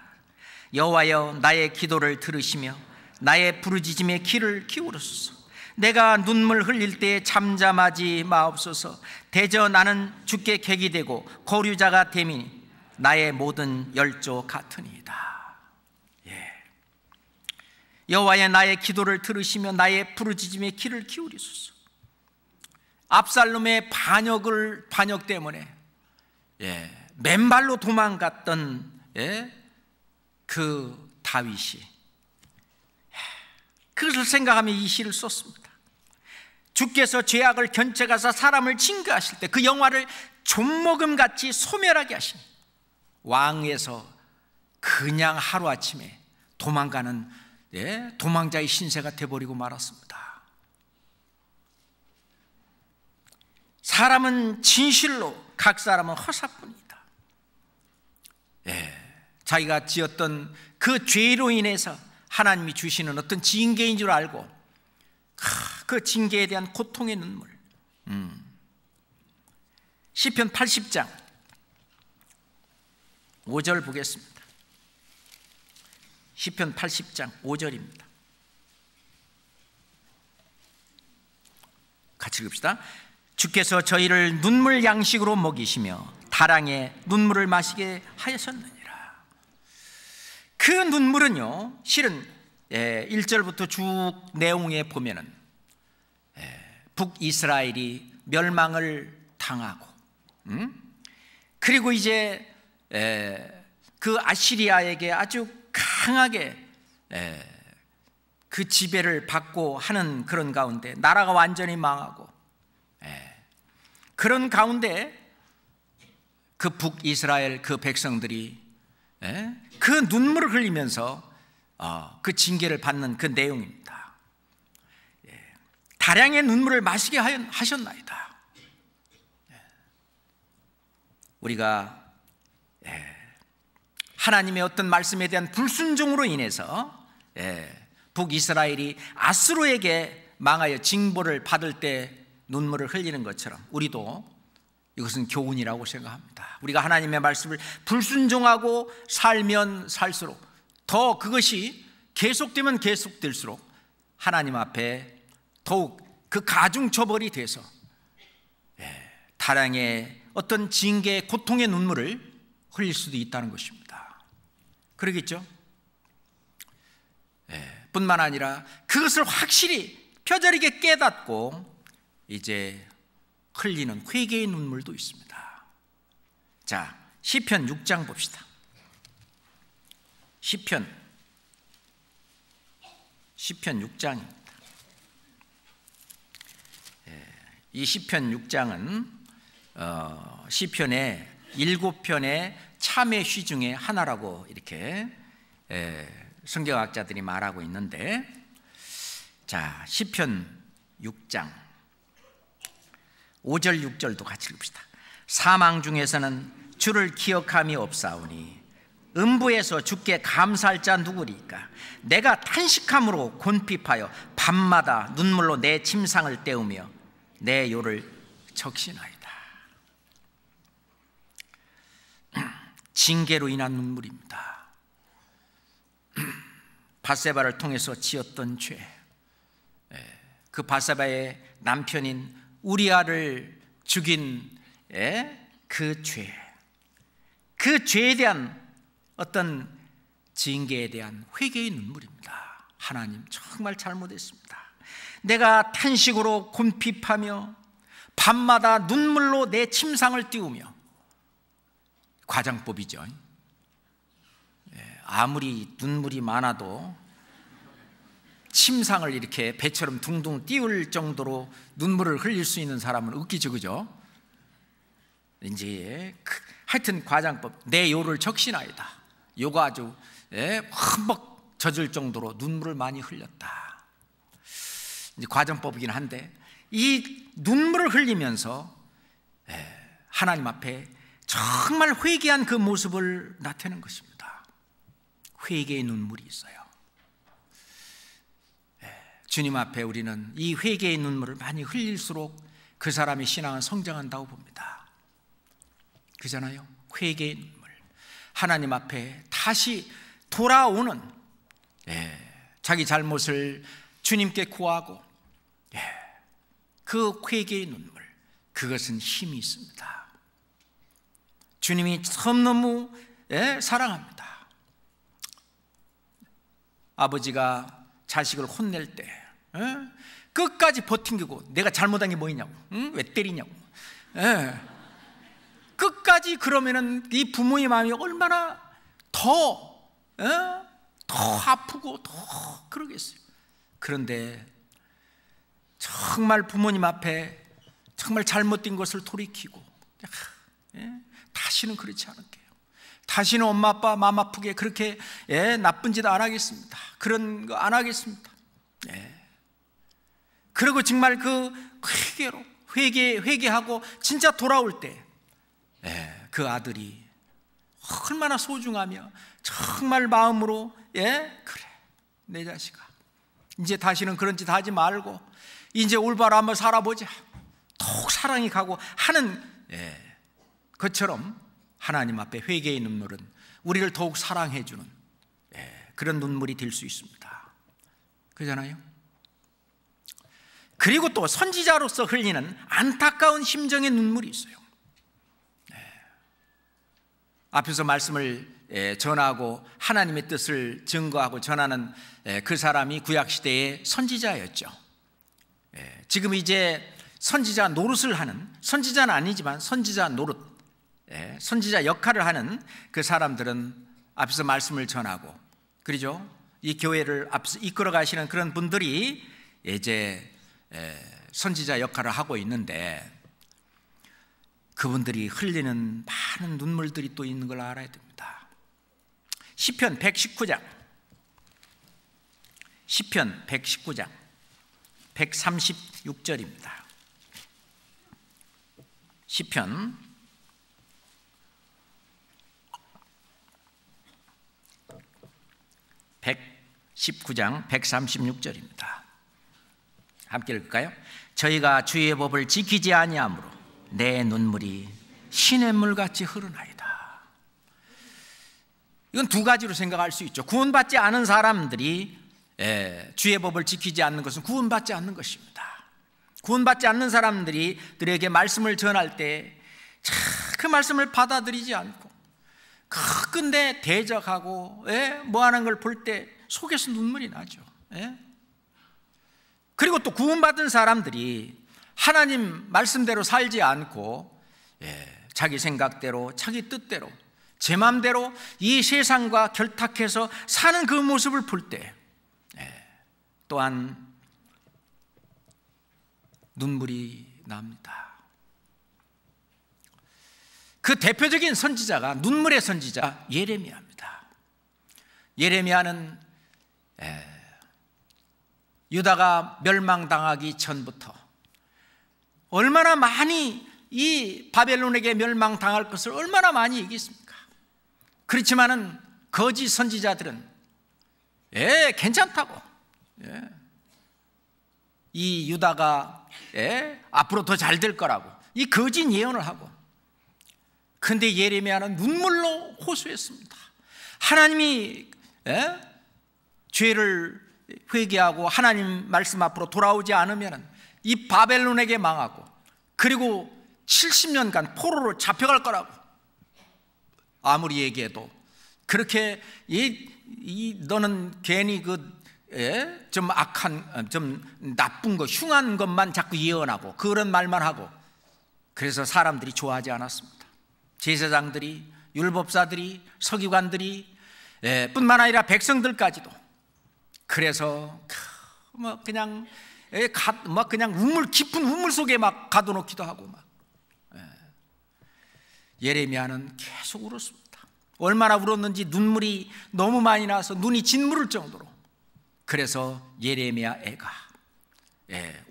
여호와여, 나의 기도를 들으시며 나의 부르짖음에 귀를 기울이소서. 내가 눈물 흘릴 때에 잠잠하지 마옵소서. 대저 나는 주께 객이 되고 거류자가 됨이니 나의 모든 열조 같으니이다. 여호와여, 나의 기도를 들으시며 나의 부르짖음에 귀를 기울이소서. 압살롬의 반역 때문에 맨발로 도망갔던 그 다윗이 그것을 생각하며 이 시를 썼습니다. 주께서 죄악을 견책하사 사람을 징계하실 때 그 영화를 좀먹음같이 소멸하게 하시니 왕에서 그냥 하루아침에 도망가는 도망자의 신세가 되어버리고 말았습니다. 사람은 진실로, 각 사람은 허사뿐이다. 자기가 지었던 그 죄로 인해서 하나님이 주시는 어떤 징계인 줄 알고 그 징계에 대한 고통의 눈물. 시편 80장 5절 보겠습니다. 시편 80장 5절입니다. 같이 읽읍시다. 주께서 저희를 눈물 양식으로 먹이시며 다랑에 눈물을 마시게 하셨느니라. 그 눈물은요, 실은 1절부터 쭉 내용에 보면은 북이스라엘이 멸망을 당하고 그리고 이제 그 아시리아에게 아주 강하게 그 지배를 받고 하는 그런 가운데 나라가 완전히 망하고 그런 가운데 그 북이스라엘 그 백성들이 그 눈물을 흘리면서 그 징계를 받는 그 내용입니다. 다량의 눈물을 마시게 하셨나이다. 우리가 하나님의 어떤 말씀에 대한 불순종으로 인해서 북이스라엘이 아수르에게 망하여 징벌을 받을 때 눈물을 흘리는 것처럼 우리도 이것은 교훈이라고 생각합니다. 우리가 하나님의 말씀을 불순종하고 살면 살수록 더 그것이 계속되면 계속될수록 하나님 앞에 더욱 그 가중처벌이 돼서 다량의 어떤 징계의 고통의 눈물을 흘릴 수도 있다는 것입니다. 그러겠죠? 뿐만 아니라 그것을 확실히 뼈저리게 깨닫고 이제 흘리는 회개의 눈물도 있습니다. 자, 시편 6장 봅시다. 시편 6장입니다. 이 시편 6장은 시편의 7편의 참회 시 중에 하나라고 이렇게 성경학자들이 말하고 있는데, 자, 시편 6장 5절 6절도 같이 읽읍시다. 사망 중에서는 주를 기억함이 없사오니 음부에서 주께 감사할 자 누구리까? 내가 탄식함으로 곤핍하여 밤마다 눈물로 내 침상을 때우며 내 요를 적시나이다. 징계로 인한 눈물입니다. 밧세바를 통해서 지었던 죄, 그 밧세바의 남편인 우리아를 죽인 그 죄, 그 죄에 대한 어떤 징계에 대한 회개의 눈물입니다. 하나님 정말 잘못했습니다. 내가 탄식으로 곤핍하며 밤마다 눈물로 내 침상을 띄우며, 과장법이죠. 아무리 눈물이 많아도 침상을 이렇게 배처럼 둥둥 띄울 정도로 눈물을 흘릴 수 있는 사람은 웃기죠, 그죠? 이제 하여튼 과장법, 내 요를 적시나이다. 요가 아주 흠뻑 젖을 정도로 눈물을 많이 흘렸다. 이제 과정법이긴 한데 이 눈물을 흘리면서 하나님 앞에 정말 회개한 그 모습을 나타내는 것입니다. 회개의 눈물이 있어요. 주님 앞에 우리는 이 회개의 눈물을 많이 흘릴수록 그 사람의 신앙은 성장한다고 봅니다. 그잖아요. 회개의 눈물, 하나님 앞에 다시 돌아오는, 자기 잘못을 주님께 구하고, 그 회개의 눈물, 그것은 힘이 있습니다. 주님이 참 너무 사랑합니다. 아버지가 자식을 혼낼 때 끝까지 버팅기고, 내가 잘못한 게 뭐냐고, 왜 때리냐고, 끝까지 그러면은 이 부모의 마음이 얼마나 더 아프고 더 그러겠어요. 그런데 정말 부모님 앞에 정말 잘못된 것을 돌이키고, 다시는 그렇지 않을게요. 다시는 엄마 아빠 마음 아프게 그렇게 나쁜 짓 안 하겠습니다. 그런 거 안 하겠습니다. 그리고 정말 그 회개하고 진짜 돌아올 때, 그 아들이 얼마나 소중하며 정말 마음으로, 그래, 내 자식아, 이제 다시는 그런 짓 하지 말고 이제 올바로 한번 살아보자, 더욱 사랑이 가고 하는 것처럼, 하나님 앞에 회개의 눈물은 우리를 더욱 사랑해 주는 그런 눈물이 될 수 있습니다. 그러잖아요. 그리고 또 선지자로서 흘리는 안타까운 심정의 눈물이 있어요. 앞에서 말씀을 전하고 하나님의 뜻을 증거하고 전하는 그 사람이 구약시대의 선지자였죠. 지금 이제 선지자 노릇을 하는, 선지자는 아니지만 선지자 노릇, 선지자 역할을 하는 그 사람들은 앞에서 말씀을 전하고, 그러죠? 이 교회를 앞서 이끌어 가시는 그런 분들이 이제 선지자 역할을 하고 있는데, 그분들이 흘리는 많은 눈물들이 또 있는 걸 알아야 됩니다. 시편 119장 136절입니다. 시편 119장 136절입니다. 함께 읽을까요? 저희가 주의 법을 지키지 아니하므로 내 눈물이 시냇물같이 흐르나이다. 이건 두 가지로 생각할 수 있죠. 구원받지 않은 사람들이 주의 법을 지키지 않는 것은 구원받지 않는 것입니다. 구원받지 않는 사람들에게 말씀을 전할 때 그 말씀을 받아들이지 않고 끝내 대적하고 뭐 하는 걸 볼 때 속에서 눈물이 나죠. 그리고 또 구원받은 사람들이 하나님 말씀대로 살지 않고 자기 생각대로, 자기 뜻대로, 제 마음대로 이 세상과 결탁해서 사는 그 모습을 볼 때 또한 눈물이 납니다. 그 대표적인 선지자가, 눈물의 선지자 예레미야입니다. 예레미야는 유다가 멸망당하기 전부터 얼마나 많이 이 바벨론에게 멸망당할 것을 얼마나 많이 얘기했습니까? 그렇지만은 거짓 선지자들은 괜찮다고, 이 유다가 앞으로 더 잘 될 거라고 이 거짓 예언을 하고, 그런데 예레미야는 눈물로 호소했습니다. 하나님이 죄를 회개하고 하나님 말씀 앞으로 돌아오지 않으면 이 바벨론에게 망하고, 그리고 70년간 포로로 잡혀갈 거라고 아무리 얘기해도, 그렇게 너는 괜히 좀 악한, 좀 나쁜 거, 흉한 것만 자꾸 예언하고 그런 말만 하고, 그래서 사람들이 좋아하지 않았습니다. 제사장들이, 율법사들이, 서기관들이, 뿐만 아니라 백성들까지도. 그래서 그냥 깊은 우물 속에 막 가둬놓기도 하고 막. 예레미야는 계속 울었습니다. 얼마나 울었는지 눈물이 너무 많이 나서 눈이 진물을 정도로. 그래서 예레미야 애가,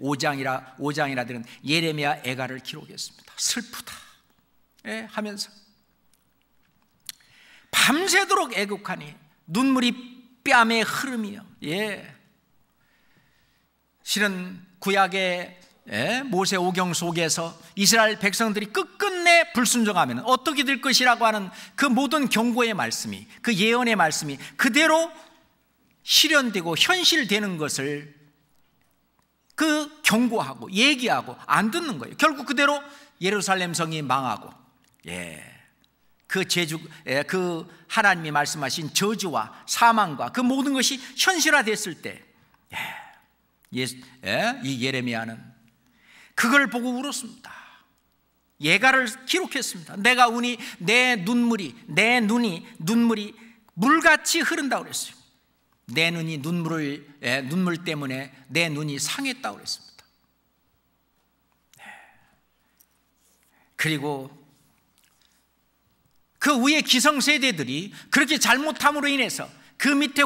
5장이라 들은 예레미야 애가를 기록했습니다. 슬프다 하면서 밤새도록 애곡하니 눈물이 뺨에 흐르며, 실은 구약의 모세 오경 속에서 이스라엘 백성들이 끝끝내 불순종하면 어떻게 될 것이라고 하는 그 모든 경고의 말씀이, 그 예언의 말씀이 그대로 실현되고 현실되는 것을 그 경고하고 얘기하고 안 듣는 거예요. 결국 그대로 예루살렘 성이 망하고, 그 하나님이 말씀하신 저주와 사망과 그 모든 것이 현실화됐을 때, 이 예레미야는 그걸 보고 울었습니다. 예가를 기록했습니다. 내가 우니 내 눈물이 물같이 흐른다고 그랬어요. 내 눈이 눈물 때문에 내 눈이 상했다고 그랬습니다. 그리고 그 위에 기성세대들이 그렇게 잘못함으로 인해서 그 밑에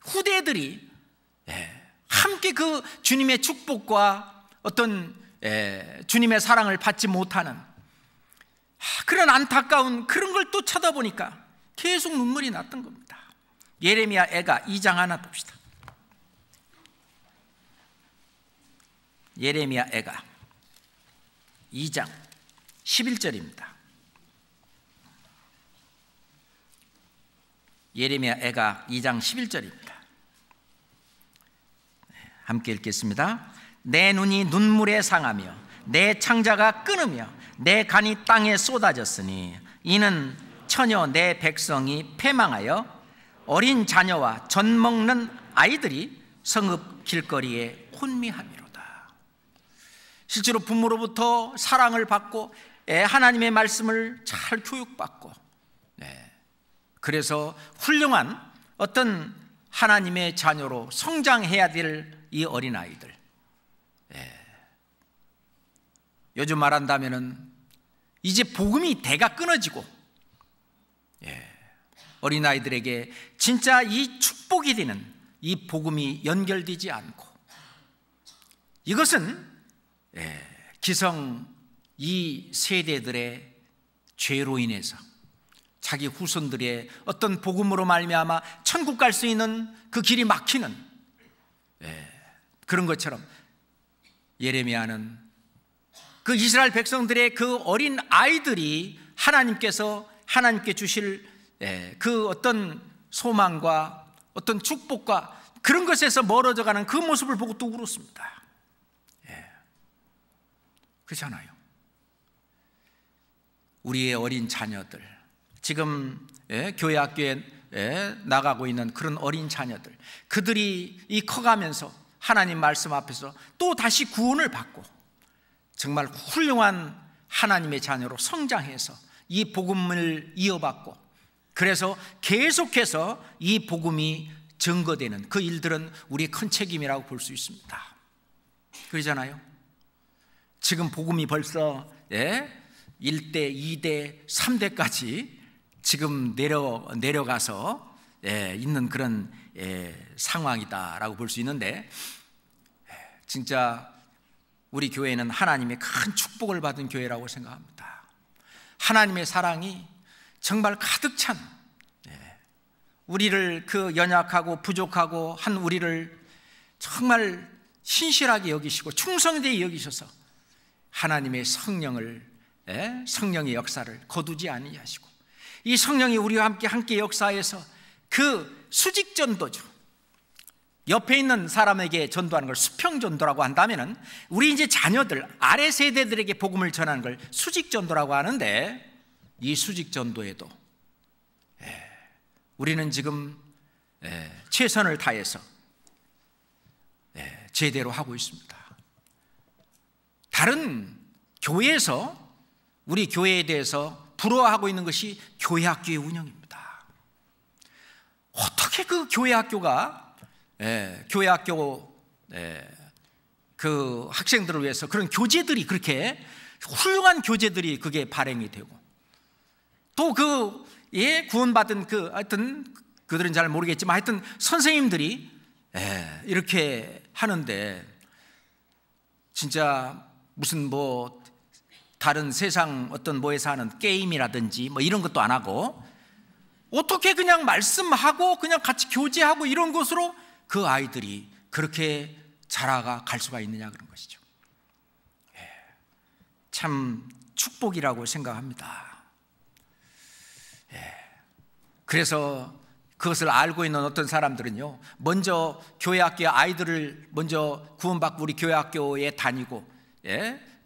후대들이 함께 그 주님의 축복과 어떤 주님의 사랑을 받지 못하는 그런 안타까운 그런 걸 또 쳐다보니까 계속 눈물이 났던 겁니다. 예레미야 애가 2장 하나 봅시다. 예레미야 애가 2장 11절입니다. 예레미야 애가 2장 11절입니다. 함께 읽겠습니다. 내 눈이 눈물에 상하며 내 창자가 끊으며 내 간이 땅에 쏟아졌으니 이는 처녀 내 백성이 패망하여 어린 자녀와 젖 먹는 아이들이 성읍 길거리에 혼미함이로다. 실제로 부모로부터 사랑을 받고 하나님의 말씀을 잘 교육받고, 그래서 훌륭한 어떤 하나님의 자녀로 성장해야 될 이 어린아이들, 요즘 말한다면은 이제 복음이 대가 끊어지고, 어린아이들에게 진짜 이 축복이 되는 이 복음이 연결되지 않고, 이것은 기성 이 세대들의 죄로 인해서 자기 후손들의 어떤 복음으로 말미암아 천국 갈 수 있는 그 길이 막히는 그런 것처럼 예레미야는 그 이스라엘 백성들의 그 어린 아이들이 하나님께 주실 그 어떤 소망과 어떤 축복과 그런 것에서 멀어져 가는 그 모습을 보고 또 울었습니다. 그렇잖아요. 우리의 어린 자녀들, 지금 교회 학교에 나가고 있는 그런 어린 자녀들, 그들이 이 커가면서 하나님 말씀 앞에서 또 다시 구원을 받고 정말 훌륭한 하나님의 자녀로 성장해서 이 복음을 이어받고, 그래서 계속해서 이 복음이 증거되는 그 일들은 우리의 큰 책임이라고 볼 수 있습니다. 그러잖아요. 지금 복음이 벌써 1대, 2대, 3대까지 지금 내려가서 있는 그런 상황이다라고 볼 수 있는데, 진짜 우리 교회는 하나님의 큰 축복을 받은 교회라고 생각합니다. 하나님의 사랑이 정말 가득 찬, 우리를 그 연약하고 부족하고 한 우리를 정말 신실하게 여기시고 충성되게 여기셔서 하나님의 성령의 역사를 거두지 아니하시고, 이 성령이 우리와 함께 역사해서 그 수직 전도죠. 옆에 있는 사람에게 전도하는 걸 수평 전도라고 한다면은, 우리 이제 자녀들 아래 세대들에게 복음을 전하는 걸 수직 전도라고 하는데, 이 수직 전도에도 우리는 지금 최선을 다해서 제대로 하고 있습니다. 다른 교회에서 우리 교회에 대해서 부러워하고 있는 것이 교회 학교의 운영입니다. 어떻게 그 교회 학교가 그 학생들을 위해서 그런 교재들이, 그렇게 훌륭한 교재들이 그게 발행이 되고, 또 구원받은 하여튼 그들은 잘 모르겠지만 하여튼 선생님들이 이렇게 하는데, 진짜 무슨 다른 세상 어떤 뭐에서 하는 게임이라든지 이런 것도 안 하고, 어떻게 그냥 말씀하고 그냥 같이 교제하고 이런 것으로 그 아이들이 그렇게 자라가 수가 있느냐 그런 것이죠. 참 축복이라고 생각합니다. 그래서 그것을 알고 있는 어떤 사람들은요, 먼저 교회 학교에 아이들을 먼저 구원받고 우리 교회 학교에 다니고,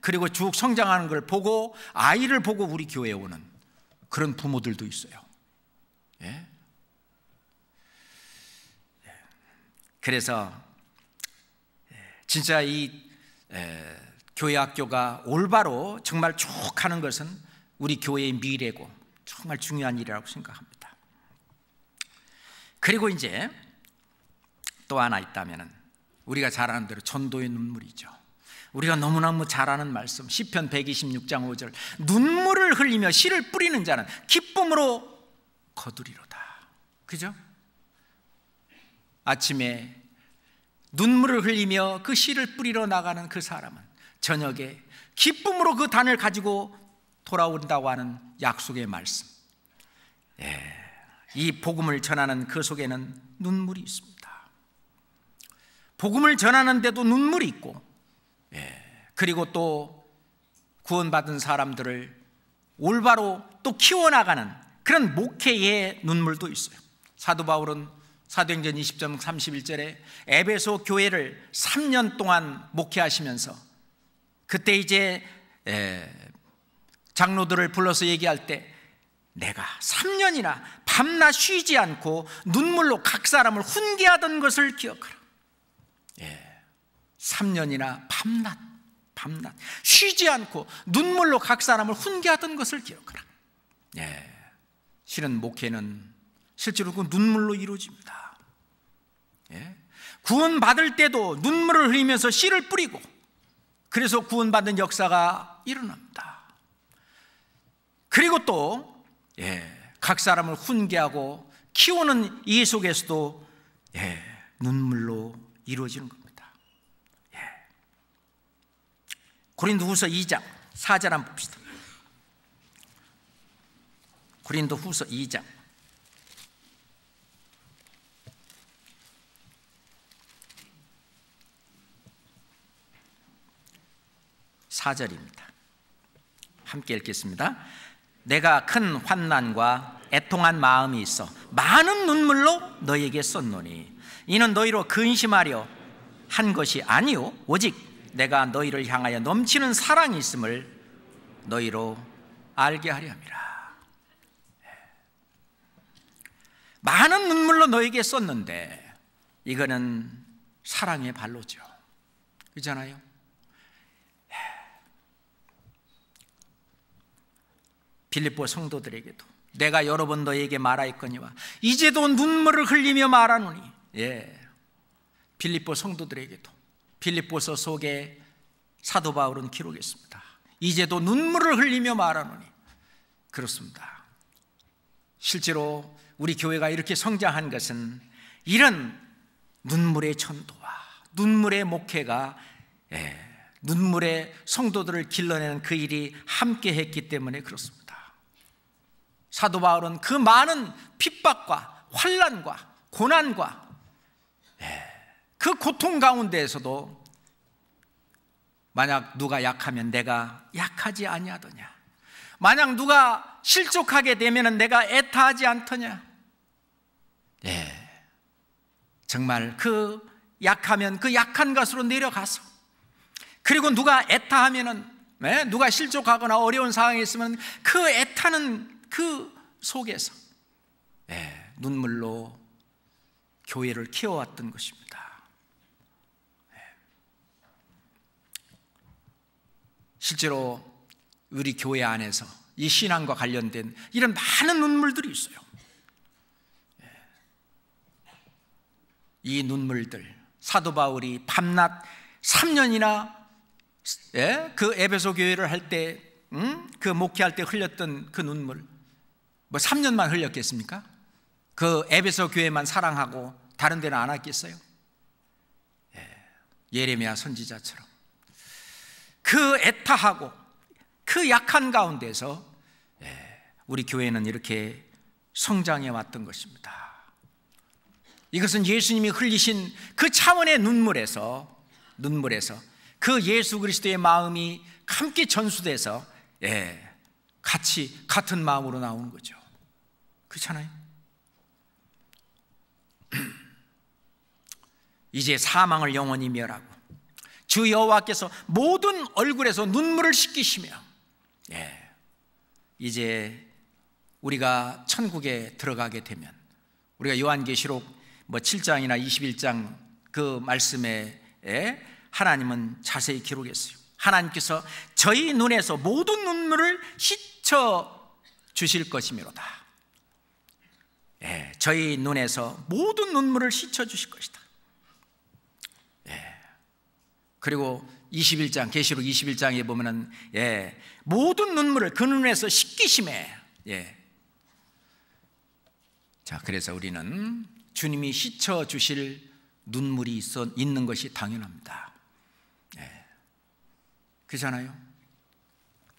그리고 쭉 성장하는 걸 보고 아이를 보고 우리 교회에 오는 그런 부모들도 있어요. 그래서 진짜 이 교회 학교가 올바로 정말 쭉 하는 것은 우리 교회의 미래고 정말 중요한 일이라고 생각합니다. 그리고 이제 또 하나 있다면 우리가 잘 아는 대로 전도의 눈물이죠. 우리가 너무너무 잘 아는 말씀 시편 126장 5절, 눈물을 흘리며 씨를 뿌리는 자는 기쁨으로 거두리로다. 그죠? 아침에 눈물을 흘리며 그 씨를 뿌리러 나가는 그 사람은 저녁에 기쁨으로 그 단을 가지고 돌아온다고 하는 약속의 말씀. 이 복음을 전하는 그 속에는 눈물이 있습니다. 복음을 전하는데도 눈물이 있고, 그리고 또 구원받은 사람들을 올바로 또 키워나가는 그런 목회의 눈물도 있어요. 사도 바울은 사도행전 20장 31절에 에베소 교회를 3년 동안 목회하시면서 그때 이제 장로들을 불러서 얘기할 때 내가 3년이나 밤낮 쉬지 않고 눈물로 각 사람을 훈계하던 것을 기억하라. 3년이나 밤낮 쉬지 않고 눈물로 각 사람을 훈계하던 것을 기억하라. 실은 목회는 실제로 그 눈물로 이루어집니다. 구원받을 때도 눈물을 흘리면서 씨를 뿌리고, 그래서 구원받는 역사가 일어납니다. 그리고 또 각 사람을 훈계하고 키우는 이 속에서도 눈물로 이루어지는 겁니다. 고린도후서 2장 4절 한번 봅시다. 고린도후서 2장 4절입니다. 함께 읽겠습니다. 내가 큰 환난과 애통한 마음이 있어 많은 눈물로 너희에게 썼노니 이는 너희로 근심하려 한 것이 아니요 오직 내가 너희를 향하여 넘치는 사랑이 있음을 너희로 알게 하려 함이라. 많은 눈물로 너희에게 썼는데 이거는 사랑의 발로죠. 그렇잖아요? 빌립보 성도들에게도 내가 여러 번 너희에게 말하였거니와 이제도 눈물을 흘리며 말하노니, 빌립보 성도들에게도 빌립보서 속에 사도 바울은 기록했습니다. 이제도 눈물을 흘리며 말하노니. 그렇습니다. 실제로 우리 교회가 이렇게 성장한 것은 이런 눈물의 전도와 눈물의 목회가 눈물의 성도들을 길러내는 그 일이 함께 했기 때문에 그렇습니다. 사도 바울은 그 많은 핍박과 환난과 고난과 그 고통 가운데에서도 만약 누가 약하면 내가 약하지 아니하더냐, 만약 누가 실족하게 되면 내가 애타하지 않더냐. 정말 그 약하면 그 약한 것으로 내려가서, 그리고 누가 애타하면은, 누가 실족하거나 어려운 상황에 있으면 그 애타는 그 속에서 눈물로 교회를 키워왔던 것입니다. 실제로 우리 교회 안에서 이 신앙과 관련된 이런 많은 눈물들이 있어요. 이 눈물들, 사도 바울이 밤낮 3년이나 그 에베소 교회를 할 때, 그 목회할 때 흘렸던 그 눈물, 뭐 3년만 흘렸겠습니까? 그 에베소 교회만 사랑하고 다른 데는 안 왔겠어요? 예레미야 선지자처럼 그 애타하고 그 약한 가운데서 우리 교회는 이렇게 성장해 왔던 것입니다. 이것은 예수님이 흘리신 그 차원의 눈물에서 눈물에서 그 예수 그리스도의 마음이 함께 전수돼서 같이 같은 마음으로 나오는 거죠. 그렇잖아요. 이제 사망을 영원히 멸하고 주 여호와께서 모든 얼굴에서 눈물을 씻기시며 이제 우리가 천국에 들어가게 되면, 우리가 요한계시록 7장이나 21장 그 말씀에 하나님은 자세히 기록했어요. 하나님께서 저희 눈에서 모든 눈물을 씻어 주실 것이미로다. 저희 눈에서 모든 눈물을 씻어 주실 것이다. 그리고 21장, 계시록 21장에 보면은 모든 눈물을 그 눈에서 씻기심에 자, 그래서 우리는 주님이 씻어 주실 눈물이 있는 것이 당연합니다. 그렇잖아요.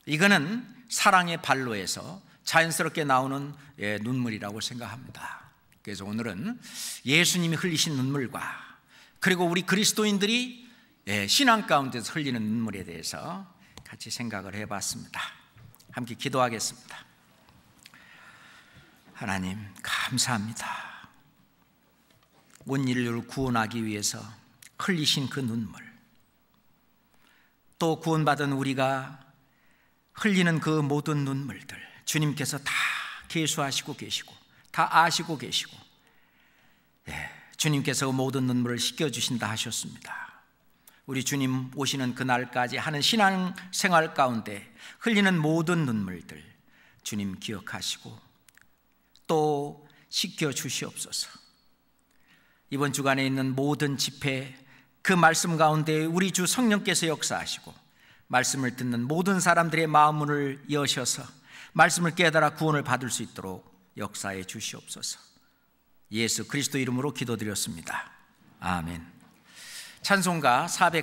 이거는 사랑의 발로에서 자연스럽게 나오는 눈물이라고 생각합니다. 그래서 오늘은 예수님이 흘리신 눈물과 그리고 우리 그리스도인들이 신앙 가운데서 흘리는 눈물에 대해서 같이 생각을 해봤습니다. 함께 기도하겠습니다. 하나님 감사합니다. 온 인류를 구원하기 위해서 흘리신 그 눈물, 또 구원받은 우리가 흘리는 그 모든 눈물들 주님께서 다 계수하시고 계시고 다 아시고 계시고 주님께서 모든 눈물을 씻겨주신다 하셨습니다. 우리 주님 오시는 그날까지 하는 신앙생활 가운데 흘리는 모든 눈물들 주님 기억하시고 또 씻겨주시옵소서. 이번 주간에 있는 모든 집회, 그 말씀 가운데 우리 주 성령께서 역사하시고 말씀을 듣는 모든 사람들의 마음문을 여셔서 말씀을 깨달아 구원을 받을 수 있도록 역사해 주시옵소서. 예수 그리스도 이름으로 기도드렸습니다. 아멘. 찬송가 403